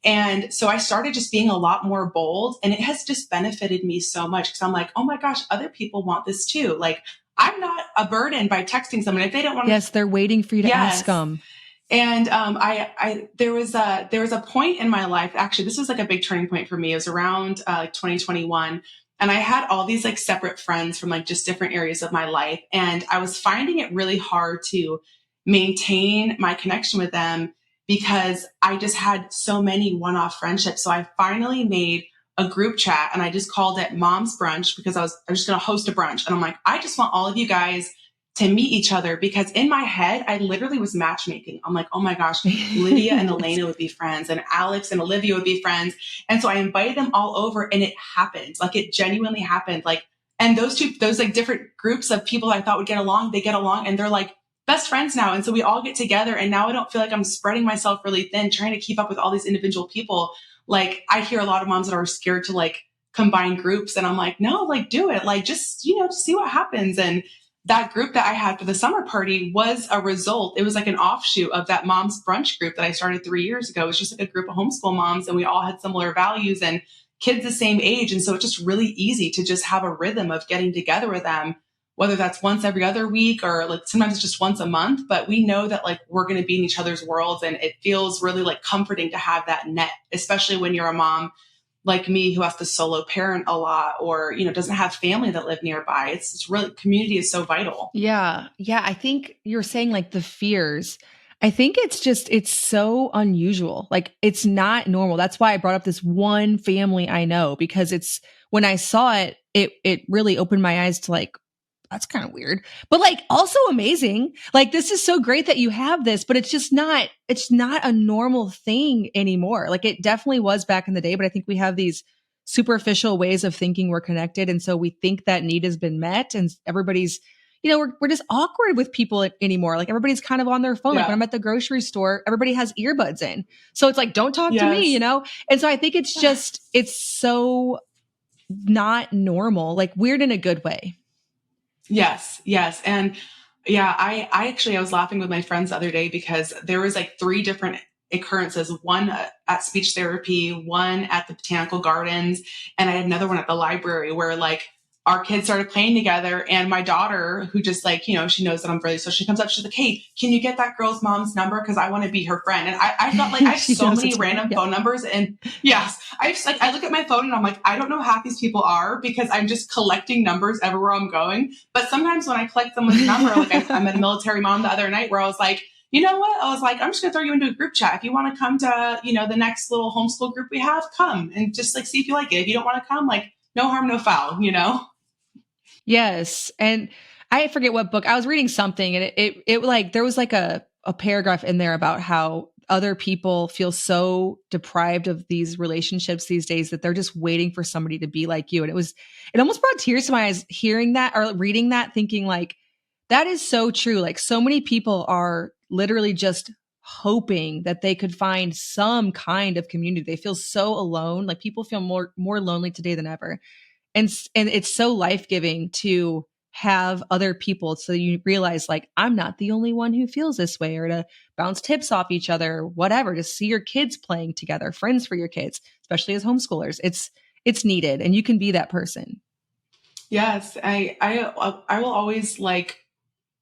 [SPEAKER 1] And so I started just being a lot more bold and it has just benefited me so much because I'm like, oh my gosh, other people want this too. Like, I'm not a burden by texting someone if they don't want to.
[SPEAKER 2] Yes, they're waiting for you to ask
[SPEAKER 1] Yes.
[SPEAKER 2] them.
[SPEAKER 1] And there was a point in my life. Actually, this was like a big turning point for me. It was around 2021, and I had all these like separate friends from like just different areas of my life, and I was finding it really hard to maintain my connection with them because I just had so many one-off friendships. So I finally made a group chat, and I just called it Mom's Brunch because I was just going to host a brunch, and I'm like, I just want all of you guys to meet each other because in my head, I literally was matchmaking. I'm like, oh my gosh, Lydia and Elena would be friends and Alex and Olivia would be friends. And so I invited them all over and it happened. Like it genuinely happened. Like, and those like different groups of people that I thought would get along, they get along and they're like best friends now. And so we all get together and now I don't feel like I'm spreading myself really thin, trying to keep up with all these individual people. Like I hear a lot of moms that are scared to like combine groups and I'm like, no, like do it. Like just, just see what happens. And that group that I had for the summer party was a result. It was like an offshoot of that mom's brunch group that I started 3 years ago. It was just like a group of homeschool moms and we all had similar values and kids the same age. And so it's just really easy to just have a rhythm of getting together with them, whether that's once every other week or like sometimes it's just once a month. But we know that like we're going to be in each other's worlds and it feels really like comforting to have that net, especially when you're a mom like me who has to solo parent a lot or, doesn't have family that live nearby. It's really, community is so vital.
[SPEAKER 2] Yeah. Yeah. I think you're saying like the fears. I think it's so unusual. Like it's not normal. That's why I brought up this one family I know because when I saw it, it really opened my eyes to like, that's kind of weird, but like also amazing. Like this is so great that you have this, but it's not a normal thing anymore. Like it definitely was back in the day, but I think we have these superficial ways of thinking we're connected. And so we think that need has been met and everybody's, we're just awkward with people anymore. Like everybody's kind of on their phone. Like when
[SPEAKER 1] Yeah.
[SPEAKER 2] I'm at the grocery store, everybody has earbuds in. So it's like, don't talk to me,
[SPEAKER 1] Yes.
[SPEAKER 2] And so I think it's so not normal, like weird in a good way.
[SPEAKER 1] Yes. Yes. And yeah, I was laughing with my friends the other day because there was like three different occurrences, one at speech therapy, one at the botanical gardens, and I had another one at the library where like our kids started playing together and my daughter who just like, she knows that I'm really, so she comes up, she's like, hey, can you get that girl's mom's number? Cause I want to be her friend. And I felt like I have
[SPEAKER 2] She
[SPEAKER 1] so
[SPEAKER 2] knows
[SPEAKER 1] many
[SPEAKER 2] it's
[SPEAKER 1] random
[SPEAKER 2] yeah.
[SPEAKER 1] phone numbers and yes, I just like, I look at my phone and I'm like, I don't know how these people are because I'm just collecting numbers everywhere I'm going. But sometimes when I collect someone's number, like I met a military mom the other night where I was like, you know what? I was like, I'm just going to throw you into a group chat. If you want to come to, the next little homeschool group we have, come and just like see if you like it. If you don't want to come, like no harm, no foul.
[SPEAKER 2] Yes. And I forget what book I was reading something and it like there was like a paragraph in there about how other people feel so deprived of these relationships these days that they're just waiting for somebody to be like you. And it almost brought tears to my eyes hearing that or reading that, thinking like, that is so true. Like so many people are literally just hoping that they could find some kind of community. They feel so alone. Like people feel more lonely today than ever. And it's so life-giving to have other people so you realize like, I'm not the only one who feels this way, or to bounce tips off each other, whatever, to see your kids playing together, friends for your kids, especially as homeschoolers. It's needed, and you can be that person.
[SPEAKER 1] Yes. I will always like,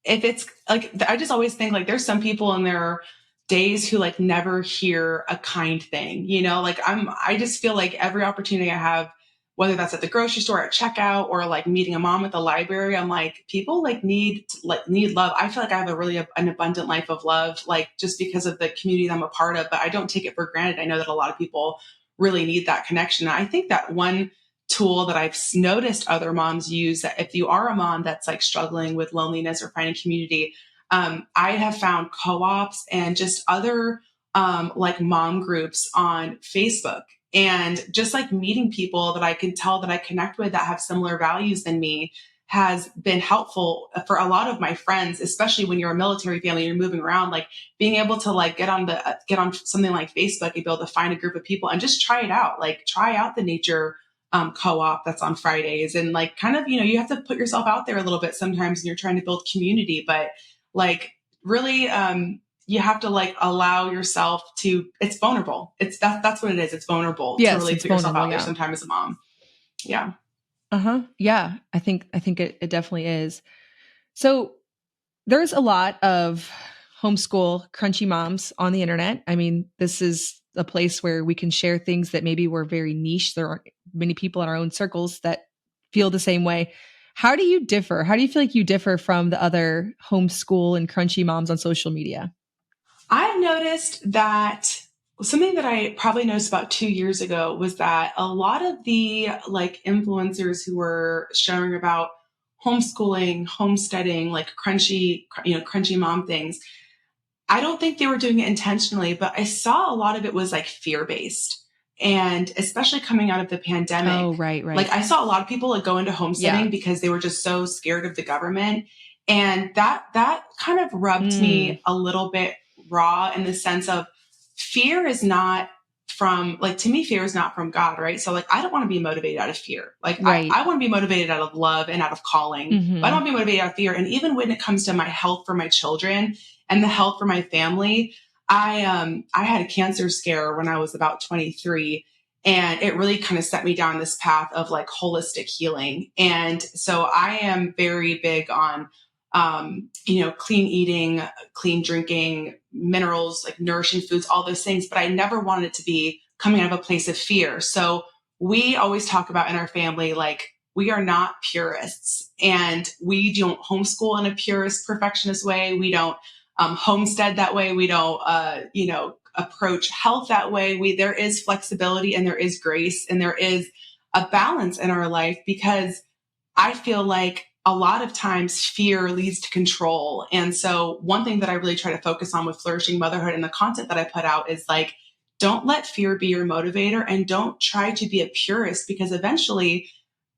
[SPEAKER 1] if it's like, I just always think like there's some people in their days who like never hear a kind thing, you know, like I just feel like every opportunity I have, whether that's at the grocery store, at checkout, or like meeting a mom at the library, I'm like, people need love. I feel like I have a really an abundant life of love, like just because of the community that I'm a part of, but I don't take it for granted. I know that a lot of people really need that connection. And I think that one tool that I've noticed other moms use, that if you are a mom that's like struggling with loneliness or finding community, I have found co-ops and just other like mom groups on Facebook, and just like meeting people that I can tell that I connect with that have similar values than me has been helpful for a lot of my friends, especially when you're a military family, you're moving around, like being able to like get on something like Facebook and be able to find a group of people and just try it out, like try out the nature co-op that's on Fridays, and like kind of, you know, you have to put yourself out there a little bit sometimes when you're trying to build community, but like really, you have to like allow yourself to, it's vulnerable. That's what it is. It's vulnerable to really put yourself out there sometimes as a mom. Yeah.
[SPEAKER 2] Yeah. I think it definitely is. So there's a lot of homeschool crunchy moms on the internet. I mean, this is a place where we can share things that maybe were very niche. There aren't many people in our own circles that feel the same way. How do you differ? How do you feel like you differ from the other homeschool and crunchy moms on social media?
[SPEAKER 1] I've noticed that something that I probably noticed about 2 years ago was that a lot of the like influencers who were sharing about homeschooling, homesteading, like crunchy mom things, I don't think they were doing it intentionally, but I saw a lot of it was like fear based. And especially coming out of the pandemic.
[SPEAKER 2] Oh, right.
[SPEAKER 1] Like I saw a lot of people like go into homesteading because they were just so scared of the government. And that kind of rubbed me a little bit raw, in the sense of fear is not from, like, to me, fear is not from God, right? So like, I don't want to be motivated out of fear. Like I want to be motivated out of love and out of calling, but I don't want to be motivated out of fear. And even when it comes to my health for my children and the health for my family, I had a cancer scare when I was about 23, and it really kind of set me down this path of like holistic healing. And so I am very big on, clean eating, clean drinking, minerals, like nourishing foods, all those things. But I never wanted it to be coming out of a place of fear. So we always talk about in our family, like, we are not purists, and we don't homeschool in a purist, perfectionist way. We don't homestead that way. We don't, approach health that way. There is flexibility, and there is grace, and there is a balance in our life, because I feel like a lot of times fear leads to control. And so one thing that I really try to focus on with Flourishing Motherhood and the content that I put out is like, don't let fear be your motivator, and don't try to be a purist, because eventually,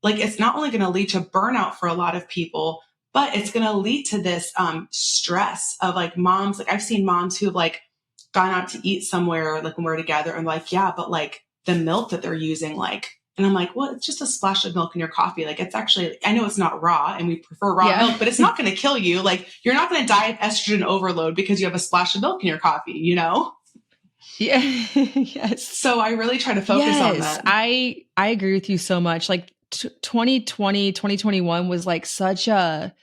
[SPEAKER 1] like, it's not only going to lead to burnout for a lot of people, but it's going to lead to this stress of like moms. Like I've seen moms who've like gone out to eat somewhere, like when we're together, and like, yeah, but like the milk that they're using, like, and I'm like, well, it's just a splash of milk in your coffee. Like, it's actually, I know it's not raw, and we prefer raw milk, but it's not going to kill you. Like, you're not going to die of estrogen overload because you have a splash of milk in your coffee, you know?
[SPEAKER 2] Yeah. Yes.
[SPEAKER 1] So I really try to focus on that.
[SPEAKER 2] I agree with you so much. Like 2020, 2021 was like such a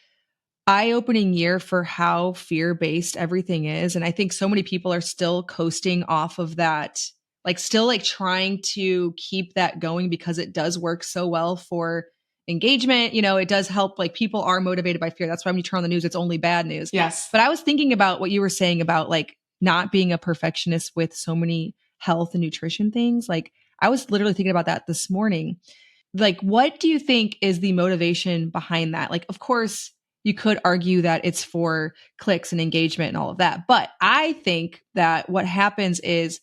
[SPEAKER 2] eye-opening year for how fear-based everything is. And I think so many people are still coasting off of that, like still like trying to keep that going because it does work so well for engagement. You know, it does help, like people are motivated by fear. That's why when you turn on the news, it's only bad news.
[SPEAKER 1] Yes.
[SPEAKER 2] But I was thinking about what you were saying about like not being a perfectionist with so many health and nutrition things. Like I was literally thinking about that this morning. Like, what do you think is the motivation behind that? Like, of course, you could argue that it's for clicks and engagement and all of that. But I think that what happens is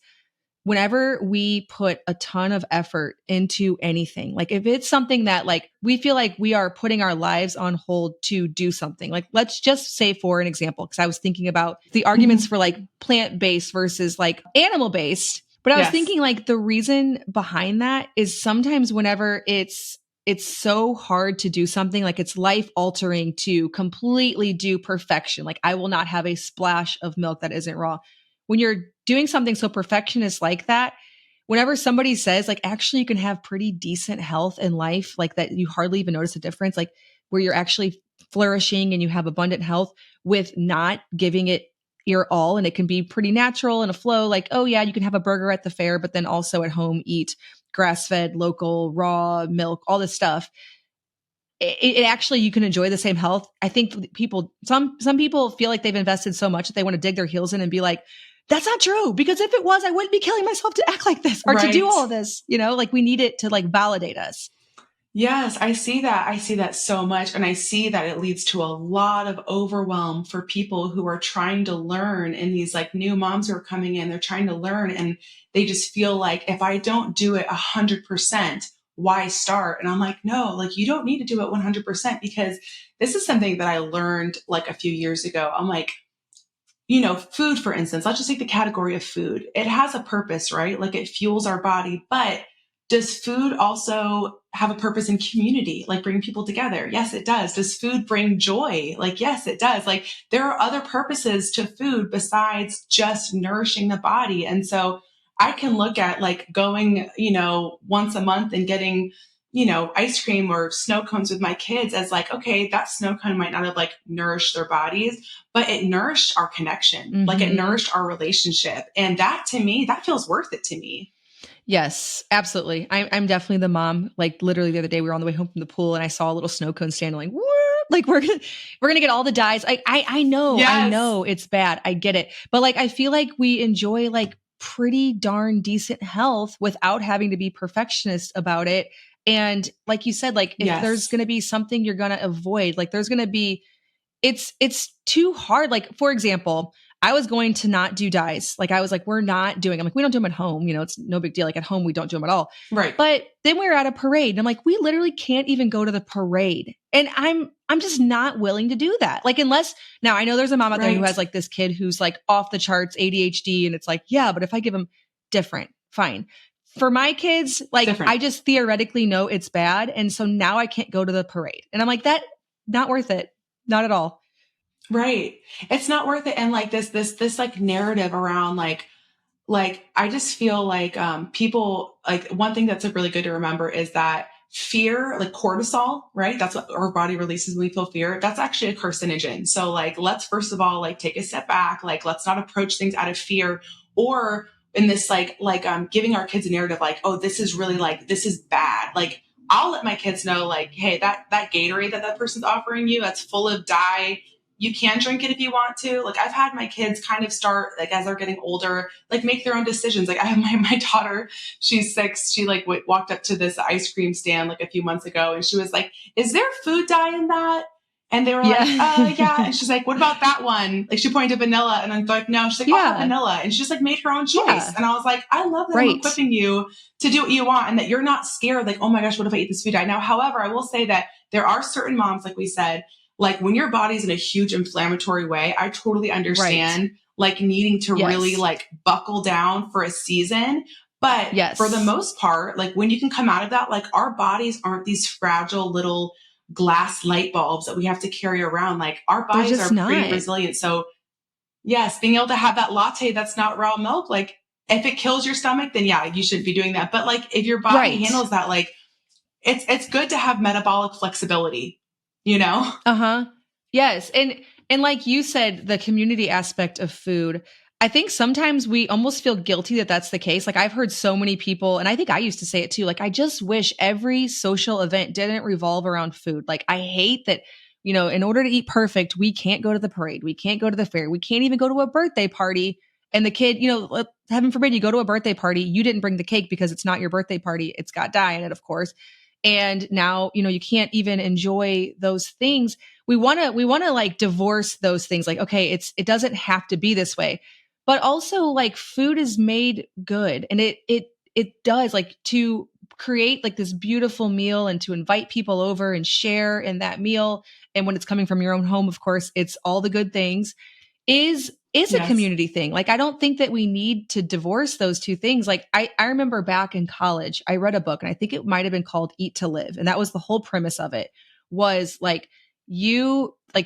[SPEAKER 2] whenever we put a ton of effort into anything, like if it's something that like we feel like we are putting our lives on hold to do something, like let's just say for an example, because I was thinking about the arguments for like plant-based versus like animal-based. But I was thinking like the reason behind that is sometimes whenever it's it's so hard to do something like it's life altering to completely do perfection. Like I will not have a splash of milk that isn't raw. When you're doing something so perfectionist like that, whenever somebody says like actually you can have pretty decent health in life, like that you hardly even notice a difference, like where you're actually flourishing and you have abundant health with not giving it your all, and it can be pretty natural and a flow, like, oh yeah, you can have a burger at the fair, but then also at home eat grass-fed, local, raw milk, all this stuff. It actually, you can enjoy the same health. I think some people feel like they've invested so much that they want to dig their heels in and be like, that's not true. Because if it was, I wouldn't be killing myself to act like this or to do
[SPEAKER 1] Right.
[SPEAKER 2] all of this. Like we need it to like validate us.
[SPEAKER 1] Yes, I see that. I see that so much. And I see that it leads to a lot of overwhelm for people who are trying to learn, and these like new moms who are coming in, they're trying to learn and they just feel like if I don't do it 100%, why start? And I'm like, no, like you don't need to do it 100% because this is something that I learned like a few years ago. I'm like, food, for instance, let's just take the category of food. It has a purpose, right? Like it fuels our body, but does food also have a purpose in community, like bring people together? Yes, it does. Does food bring joy? Like, yes, it does. Like there are other purposes to food besides just nourishing the body. And so I can look at like going, once a month and getting, ice cream or snow cones with my kids as like, okay, that snow cone might not have like nourished their bodies, but it nourished our connection. Like it nourished our relationship. And that to me, that feels worth it to me.
[SPEAKER 2] Yes, absolutely. I'm definitely the mom. Like literally the other day, we were on the way home from the pool, and I saw a little snow cone stand. Like, whoop, like we're gonna get all the dyes. I
[SPEAKER 1] Yes.
[SPEAKER 2] know it's bad. I get it, but like I feel like we enjoy like pretty darn decent health without having to be perfectionist about it. And like you said, like if there's
[SPEAKER 1] Yes.
[SPEAKER 2] gonna be something you're gonna avoid, like there's gonna be it's too hard. Like, for example, I was going to not do dyes. Like I was like, we're not doing, I'm like, we don't do them at home. It's no big deal. Like at home, we don't do them at all.
[SPEAKER 1] Right.
[SPEAKER 2] But then we were at a parade and I'm like, we literally can't even go to the parade. And I'm just not willing to do that. Like, unless now I know there's a mom out there who
[SPEAKER 1] Right.
[SPEAKER 2] has like this kid who's like off the charts ADHD. And it's like, yeah, but if I give him different, fine. For my kids, like
[SPEAKER 1] Different.
[SPEAKER 2] I just theoretically know it's bad. And so now I can't go to the parade. And I'm like, that not worth it. Not at all.
[SPEAKER 1] Right. It's not worth it. And like this like narrative around like I just feel like people, like one thing that's like really good to remember is that fear, like cortisol, right? That's what our body releases when we feel fear. That's actually a carcinogen. So like let's first of all like take a step back. Like let's not approach things out of fear or in this giving our kids a narrative like, oh, this is really like this is bad. Like I'll let my kids know like, hey, that Gatorade that person's offering you, that's full of dye. You can drink it if you want to. Like I've had my kids kind of start like as they're getting older, like make their own decisions. Like I have my daughter, she's 6. She like walked up to this ice cream stand like a few months ago and she was like, is there food dye in that? And they were like, yeah.
[SPEAKER 2] Yeah.
[SPEAKER 1] And she's like, what about that one? Like she pointed to vanilla and I'm like, no. She's like, I'll have
[SPEAKER 2] Yeah.
[SPEAKER 1] vanilla. And she just like made her own choice.
[SPEAKER 2] Yeah.
[SPEAKER 1] And I was like, I love that I'm
[SPEAKER 2] Right.
[SPEAKER 1] equipping you to do what you want and that you're not scared. Like, oh my gosh, what if I eat this food dye? Now, however, I will say that there are certain moms, like we said, like when your body's in a huge inflammatory way, I totally understand like needing to really like buckle down for a season. But for the most part, like when you can come out of that, like our bodies aren't these fragile little glass light bulbs that we have to carry around. Like our bodies are pretty resilient. So yes, being able to have that latte that's not raw milk, like if it kills your stomach, then yeah, you shouldn't be doing that. But like if your body handles that, like it's good to have metabolic flexibility,
[SPEAKER 2] Yes. And like you said, the community aspect of food, I think sometimes we almost feel guilty that that's the case. Like I've heard so many people, and I think I used to say it too, like I just wish every social event didn't revolve around food. Like I hate that, in order to eat perfect, we can't go to the parade. We can't go to the fair. We can't even go to a birthday party. And the kid, heaven forbid you go to a birthday party, you didn't bring the cake because it's not your birthday party. It's got dye in it, of course. And now, you can't even enjoy those things. We want to like divorce those things. Like, okay, it doesn't have to be this way, but also like food is made good and it does like to create like this beautiful meal and to invite people over and share in that meal. And when it's coming from your own home, of course, it's all the good things. is a
[SPEAKER 1] Yes.
[SPEAKER 2] community thing. Like, I don't think that we need to divorce those two things. Like, I remember back in college, I read a book and I think it might have been called Eat to Live. And that was the whole premise of it, was like,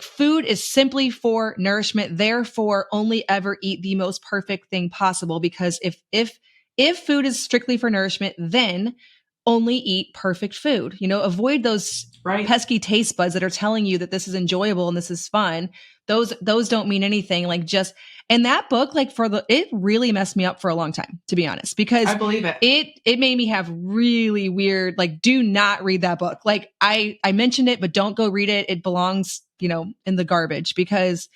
[SPEAKER 2] food is simply for nourishment. Therefore, only ever eat the most perfect thing possible. Because if food is strictly for nourishment, then only eat perfect food. Avoid those
[SPEAKER 1] Right.
[SPEAKER 2] pesky taste buds that are telling you that this is enjoyable and this is fun. Those don't mean anything. Like, just, and that book, like, it really messed me up for a long time, to be honest, because
[SPEAKER 1] I believe it.
[SPEAKER 2] It made me have really weird, like, do not read that book. Like, I mentioned it, but don't go read it. It belongs, in the garbage, because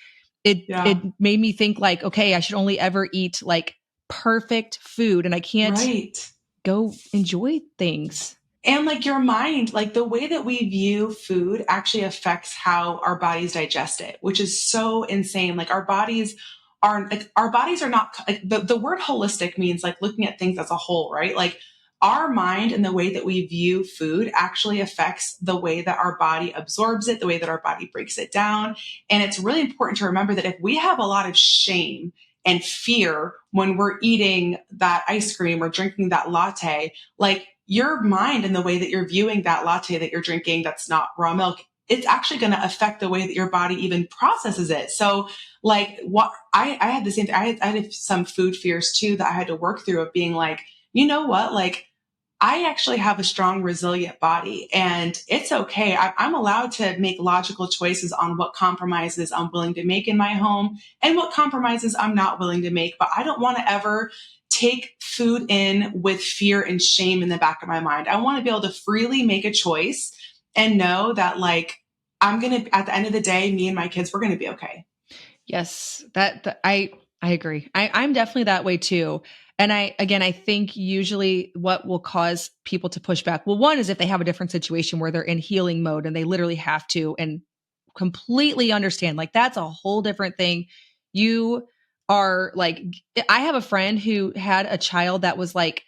[SPEAKER 2] it made me think, like, okay, I should only ever eat like perfect food, and I can't
[SPEAKER 1] Right.
[SPEAKER 2] go enjoy things.
[SPEAKER 1] And like your mind, like the way that we view food actually affects how our bodies digest it, which is so insane. Like our bodies are not, like, the word holistic means like looking at things as a whole, right? Like our mind and the way that we view food actually affects the way that our body absorbs it, the way that our body breaks it down. And it's really important to remember that if we have a lot of shame and fear when we're eating that ice cream or drinking that latte, like your mind and the way that you're viewing that latte that you're drinking that's not raw milk, it's actually going to affect the way that your body even processes it. So like what I had the same thing. I had some food fears too that I had to work through, of being like, you know what, like I actually have a strong, resilient body, and it's okay. I'm allowed to make logical choices on what compromises I'm willing to make in my home and what compromises I'm not willing to make. But I don't want to ever take food in with fear and shame in the back of my mind. I want to be able to freely make a choice and know that, like, I'm going to, at the end of the day, me and my kids, we're going to be okay.
[SPEAKER 2] Yes, I agree. I'm definitely that way too. And I think usually what will cause people to push back, well, one is if they have a different situation where they're in healing mode and they literally have to, and completely understand, like, that's a whole different thing. You are like, I have a friend who had a child that was like,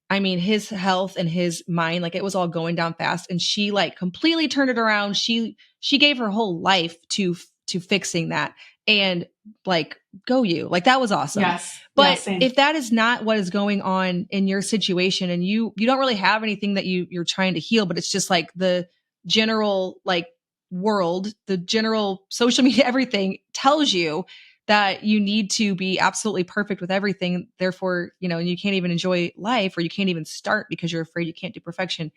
[SPEAKER 2] I mean, his health and his mind, like, it was all going down fast, and she like completely turned it around. She gave her whole life to fixing that, and like, go you, like, that was awesome.
[SPEAKER 1] Yes.
[SPEAKER 2] But
[SPEAKER 1] Same.
[SPEAKER 2] if that is not what is going on in your situation, and you don't really have anything that you're trying to heal, but it's just like the general, like, world, the general social media, everything tells you that you need to be absolutely perfect with everything. Therefore, and you can't even enjoy life, or you can't even start because you're afraid you can't do perfection.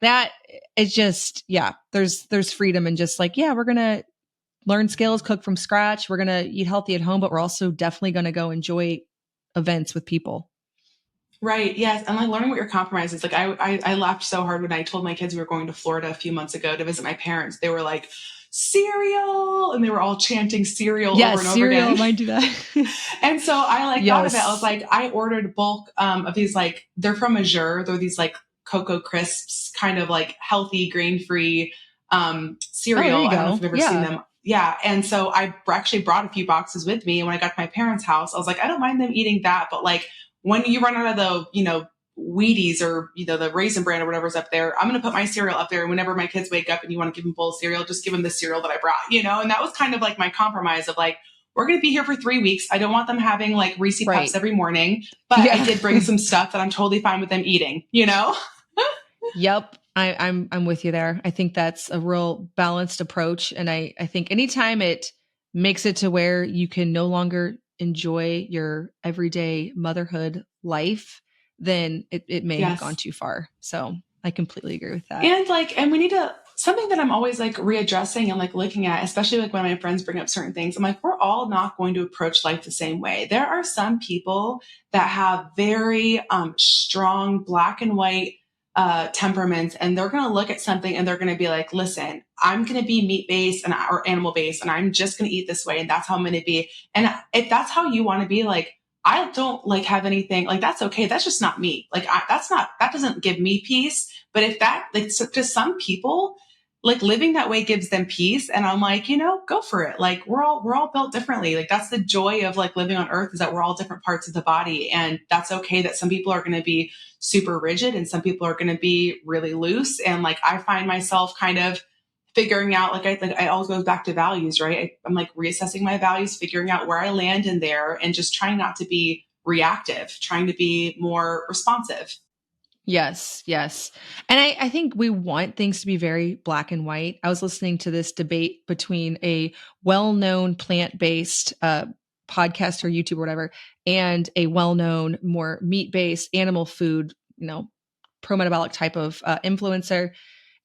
[SPEAKER 2] That is just, yeah, there's freedom in just like, yeah, we're going to learn skills, cook from scratch. We're going to eat healthy at home, but we're also definitely going to go enjoy events with people.
[SPEAKER 1] Right. Yes. And like learning what your compromise is. Like I laughed so hard when I told my kids we were going to Florida a few months ago to visit my parents. They were like, cereal. And they were all chanting cereal over and over again.
[SPEAKER 2] Might do that.
[SPEAKER 1] And so I like thought of it. I was like, I ordered bulk of these, like, they're from Azure. They're these like Cocoa Crisps, kind of like healthy, grain-free cereal.
[SPEAKER 2] Oh,
[SPEAKER 1] I don't know if you've ever seen them. Yeah. And so I actually brought a few boxes with me. And when I got to my parents' house, I was like, I don't mind them eating that. But like when you run out of the, Wheaties or, the Raisin Bran or whatever's up there, I'm going to put my cereal up there. And whenever my kids wake up and you want to give them a bowl of cereal, just give them the cereal that I brought, and that was kind of like my compromise of like, we're going to be here for 3 weeks. I don't want them having like Reese Puffs every morning, but I did bring some stuff that I'm totally fine with them eating,
[SPEAKER 2] Yep. I'm with you there. I think that's a real balanced approach. And I think anytime it makes it to where you can no longer enjoy your everyday motherhood life, then it may have gone too far. So I completely agree with that.
[SPEAKER 1] And we need to, something that I'm always like readjusting and like looking at, especially like when my friends bring up certain things, I'm like, we're all not going to approach life the same way. There are some people that have very strong black and white temperaments, and they're going to look at something and they're going to be like, listen, I'm going to be meat based or animal based, and I'm just going to eat this way. And that's how I'm going to be. And if that's how you want to be, like, I don't like have anything like that's okay. That's just not me. Like that doesn't give me peace. But if that, like, so to some people, like living that way gives them peace. And I'm like, go for it. Like we're all built differently. Like that's the joy of like living on earth, is that we're all different parts of the body. And that's okay that some people are going to be super rigid and some people are going to be really loose. And like, I find myself kind of figuring out, I always goes back to values, right? I'm like reassessing my values, figuring out where I land in there, and just trying not to be reactive, trying to be more responsive.
[SPEAKER 2] Yes, yes. And I think we want things to be very black and white. I was listening to this debate between a well-known plant-based podcast or YouTube or whatever, and a well-known, more meat-based animal food, pro-metabolic type of influencer.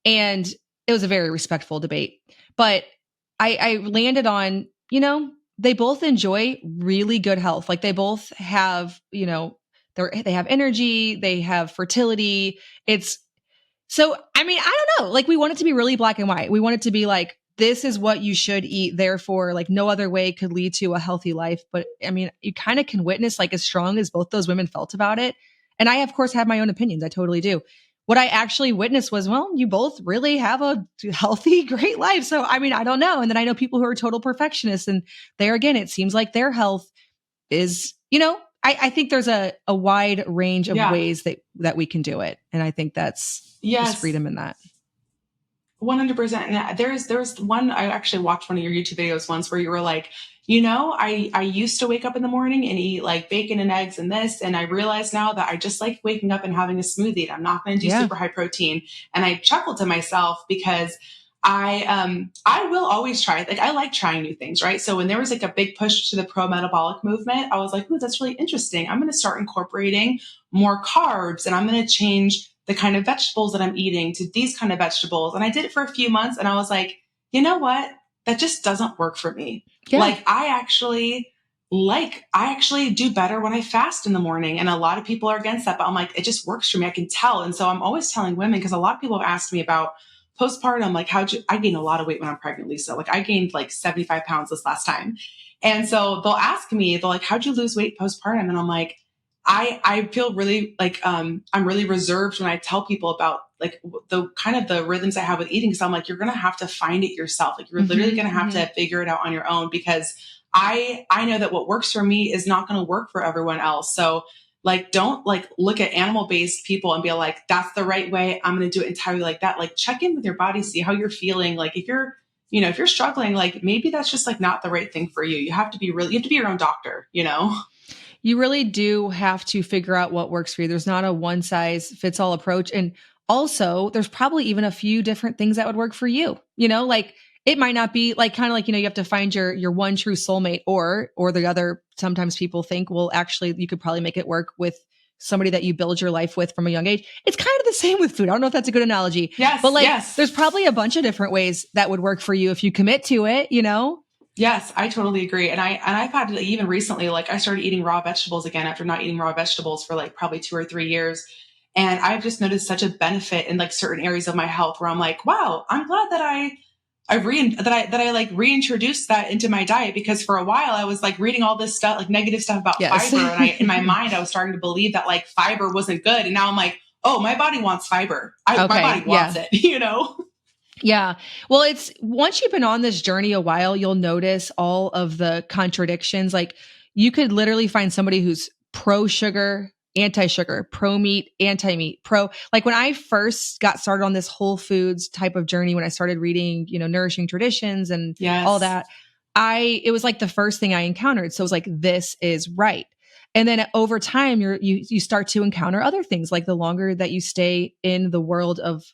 [SPEAKER 2] And it was a very respectful debate. But I landed on, they both enjoy really good health. Like they both have, they have energy, they have fertility. It's so, I mean, I don't know. Like we want it to be really black and white. We want it to be like, this is what you should eat. Therefore, like no other way could lead to a healthy life. But I mean, you kind of can witness like as strong as both those women felt about it. And I, of course, have my own opinions. I totally do. What I actually witnessed was, well, you both really have a healthy, great life. So, I mean, I don't know. And then I know people who are total perfectionists. And there again, it seems like their health is, I think there's a wide range of ways that we can do it. And I think that's just freedom in that.
[SPEAKER 1] 100%. And there's one, I actually watched one of your YouTube videos once where you were like, I used to wake up in the morning and eat like bacon and eggs and this. And I realize now that I just like waking up and having a smoothie. And I'm not going to do super high protein. And I chuckled to myself because I will always try, like, I like trying new things, right? So when there was like a big push to the pro-metabolic movement, I was like, ooh, that's really interesting. I'm going to start incorporating more carbs, and I'm going to change the kind of vegetables that I'm eating to these kind of vegetables. And I did it for a few months and I was like, you know what? That just doesn't work for me. Yeah. Like I actually do better when I fast in the morning. And a lot of people are against that, but I'm like, it just works for me. I can tell. And so I'm always telling women, because a lot of people have asked me about postpartum, like I gained a lot of weight when I'm pregnant, Lisa. Like I gained like 75 pounds this last time. And so they'll ask me, they're like, how'd you lose weight postpartum? And I'm like, I feel really like, I'm really reserved when I tell people about like the kind of the rhythms I have with eating. Cause I'm like, you're going to have to find it yourself. Like you're literally going to have to figure it out on your own, because I know that what works for me is not going to work for everyone else. So like, don't like look at animal-based people and be like, that's the right way. I'm going to do it entirely like that. Like check in with your body, see how you're feeling. Like if you're struggling, like maybe that's just like not the right thing for you. You have to be your own doctor,
[SPEAKER 2] You really do have to figure out what works for you. There's not a one size fits all approach. And also there's probably even a few different things that would work for you, like it might not be like kind of like, you have to find your one true soulmate or the other. Sometimes people think, well, actually you could probably make it work with somebody that you build your life with from a young age. It's kind of the same with food. I don't know if that's a good analogy.
[SPEAKER 1] Yes.
[SPEAKER 2] But there's probably a bunch of different ways that would work for you if you commit to it,
[SPEAKER 1] Yes, I totally agree. And I've had to, even recently, like I started eating raw vegetables again after not eating raw vegetables for like probably 2 or 3 years. And I've just noticed such a benefit in like certain areas of my health where I'm like, wow, I'm glad that I like reintroduced that into my diet, because for a while I was like reading all this stuff, like negative stuff about fiber. And in my mind, I was starting to believe that like fiber wasn't good. And now I'm like, oh, my body wants fiber. My body wants it,
[SPEAKER 2] Yeah. Well, it's once you've been on this journey a while, you'll notice all of the contradictions. Like you could literally find somebody who's pro sugar, anti-sugar, pro meat, anti-meat, like when I first got started on this whole foods type of journey, when I started reading, Nourishing Traditions and all that, it was like the first thing I encountered. So it was like, this is right. And then over time, you start to encounter other things, like the longer that you stay in the world of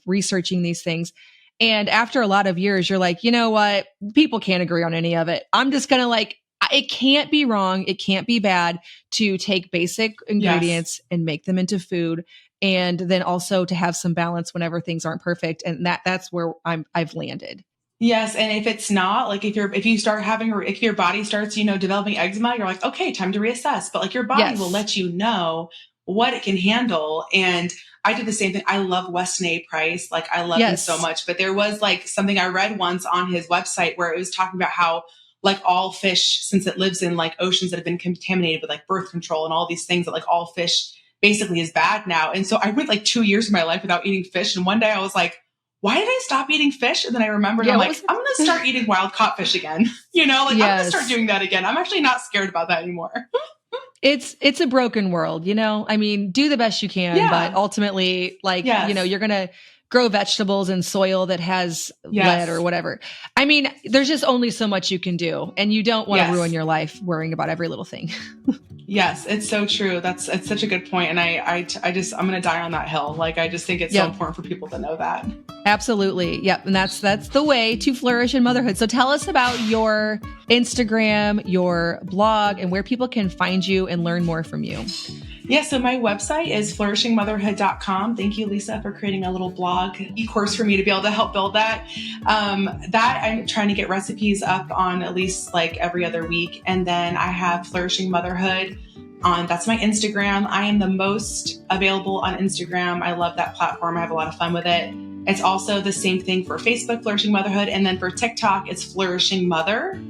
[SPEAKER 2] researching these things. And after a lot of years, you're like, you know what? People can't agree on any of it. I'm just going to it can't be wrong. It can't be bad to take basic ingredients and make them into food. And then also to have some balance whenever things aren't perfect. And that's where I've landed.
[SPEAKER 1] Yes. And if it's not, like if your body starts, developing eczema, you're like, okay, time to reassess. But like your body will let you know what it can handle. And I did the same thing. I love Weston A. Price. Like I love him so much, but there was like something I read once on his website where it was talking about how like all fish, since it lives in like oceans that have been contaminated with like birth control and all these things, that like all fish basically is bad now. And so I went like 2 years of my life without eating fish. And one day I was like, why did I stop eating fish? And then I remembered, I'm like, I'm going to start eting wild caught fish again. I'm going to start doing that again. I'm actually not scared about that anymore.
[SPEAKER 2] It's a broken world, I mean, do the best you can, but ultimately you're going to grow vegetables in soil that has lead or whatever. I mean, there's just only so much you can do, and you don't want to ruin your life worrying about every little thing.
[SPEAKER 1] Yes, it's so true. It's such a good point. And I'm going to die on that hill. Like, I just think it's so important for people to know that.
[SPEAKER 2] Absolutely. Yep. And that's the way to flourish in motherhood. So tell us about your Instagram, your blog, and where people can find you and learn more from you.
[SPEAKER 1] Yeah, so my website is flourishingmotherhood.com. Thank you, Lisa, for creating a little blog e-course for me to be able to help build that. That I'm trying to get recipes up on at least like every other week. And then I have Flourishing Motherhood that's my Instagram. I am the most available on Instagram. I love that platform. I have a lot of fun with it. It's also the same thing for Facebook, Flourishing Motherhood. And then for TikTok, it's Flourishing Mother.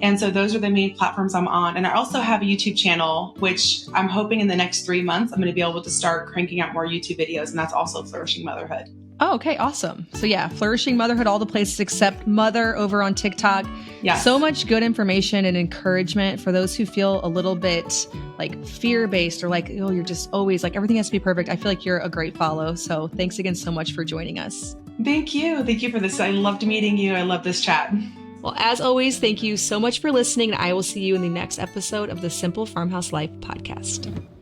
[SPEAKER 1] And so those are the main platforms I'm on. And I also have a YouTube channel, which I'm hoping in the next 3 months, I'm going to be able to start cranking out more YouTube videos. And that's also Flourishing Motherhood.
[SPEAKER 2] Oh, okay. Awesome. So yeah, Flourishing Motherhood, all the places except Mother over on TikTok.
[SPEAKER 1] Yes.
[SPEAKER 2] So much good information and encouragement for those who feel a little bit like fear-based or like, oh, you're just always like, everything has to be perfect. I feel like you're a great follow. So thanks again so much for joining us.
[SPEAKER 1] Thank you. Thank you for this. I loved meeting you. I love this chat.
[SPEAKER 2] Well, as always, thank you so much for listening. And I will see you in the next episode of the Simple Farmhouse Life podcast.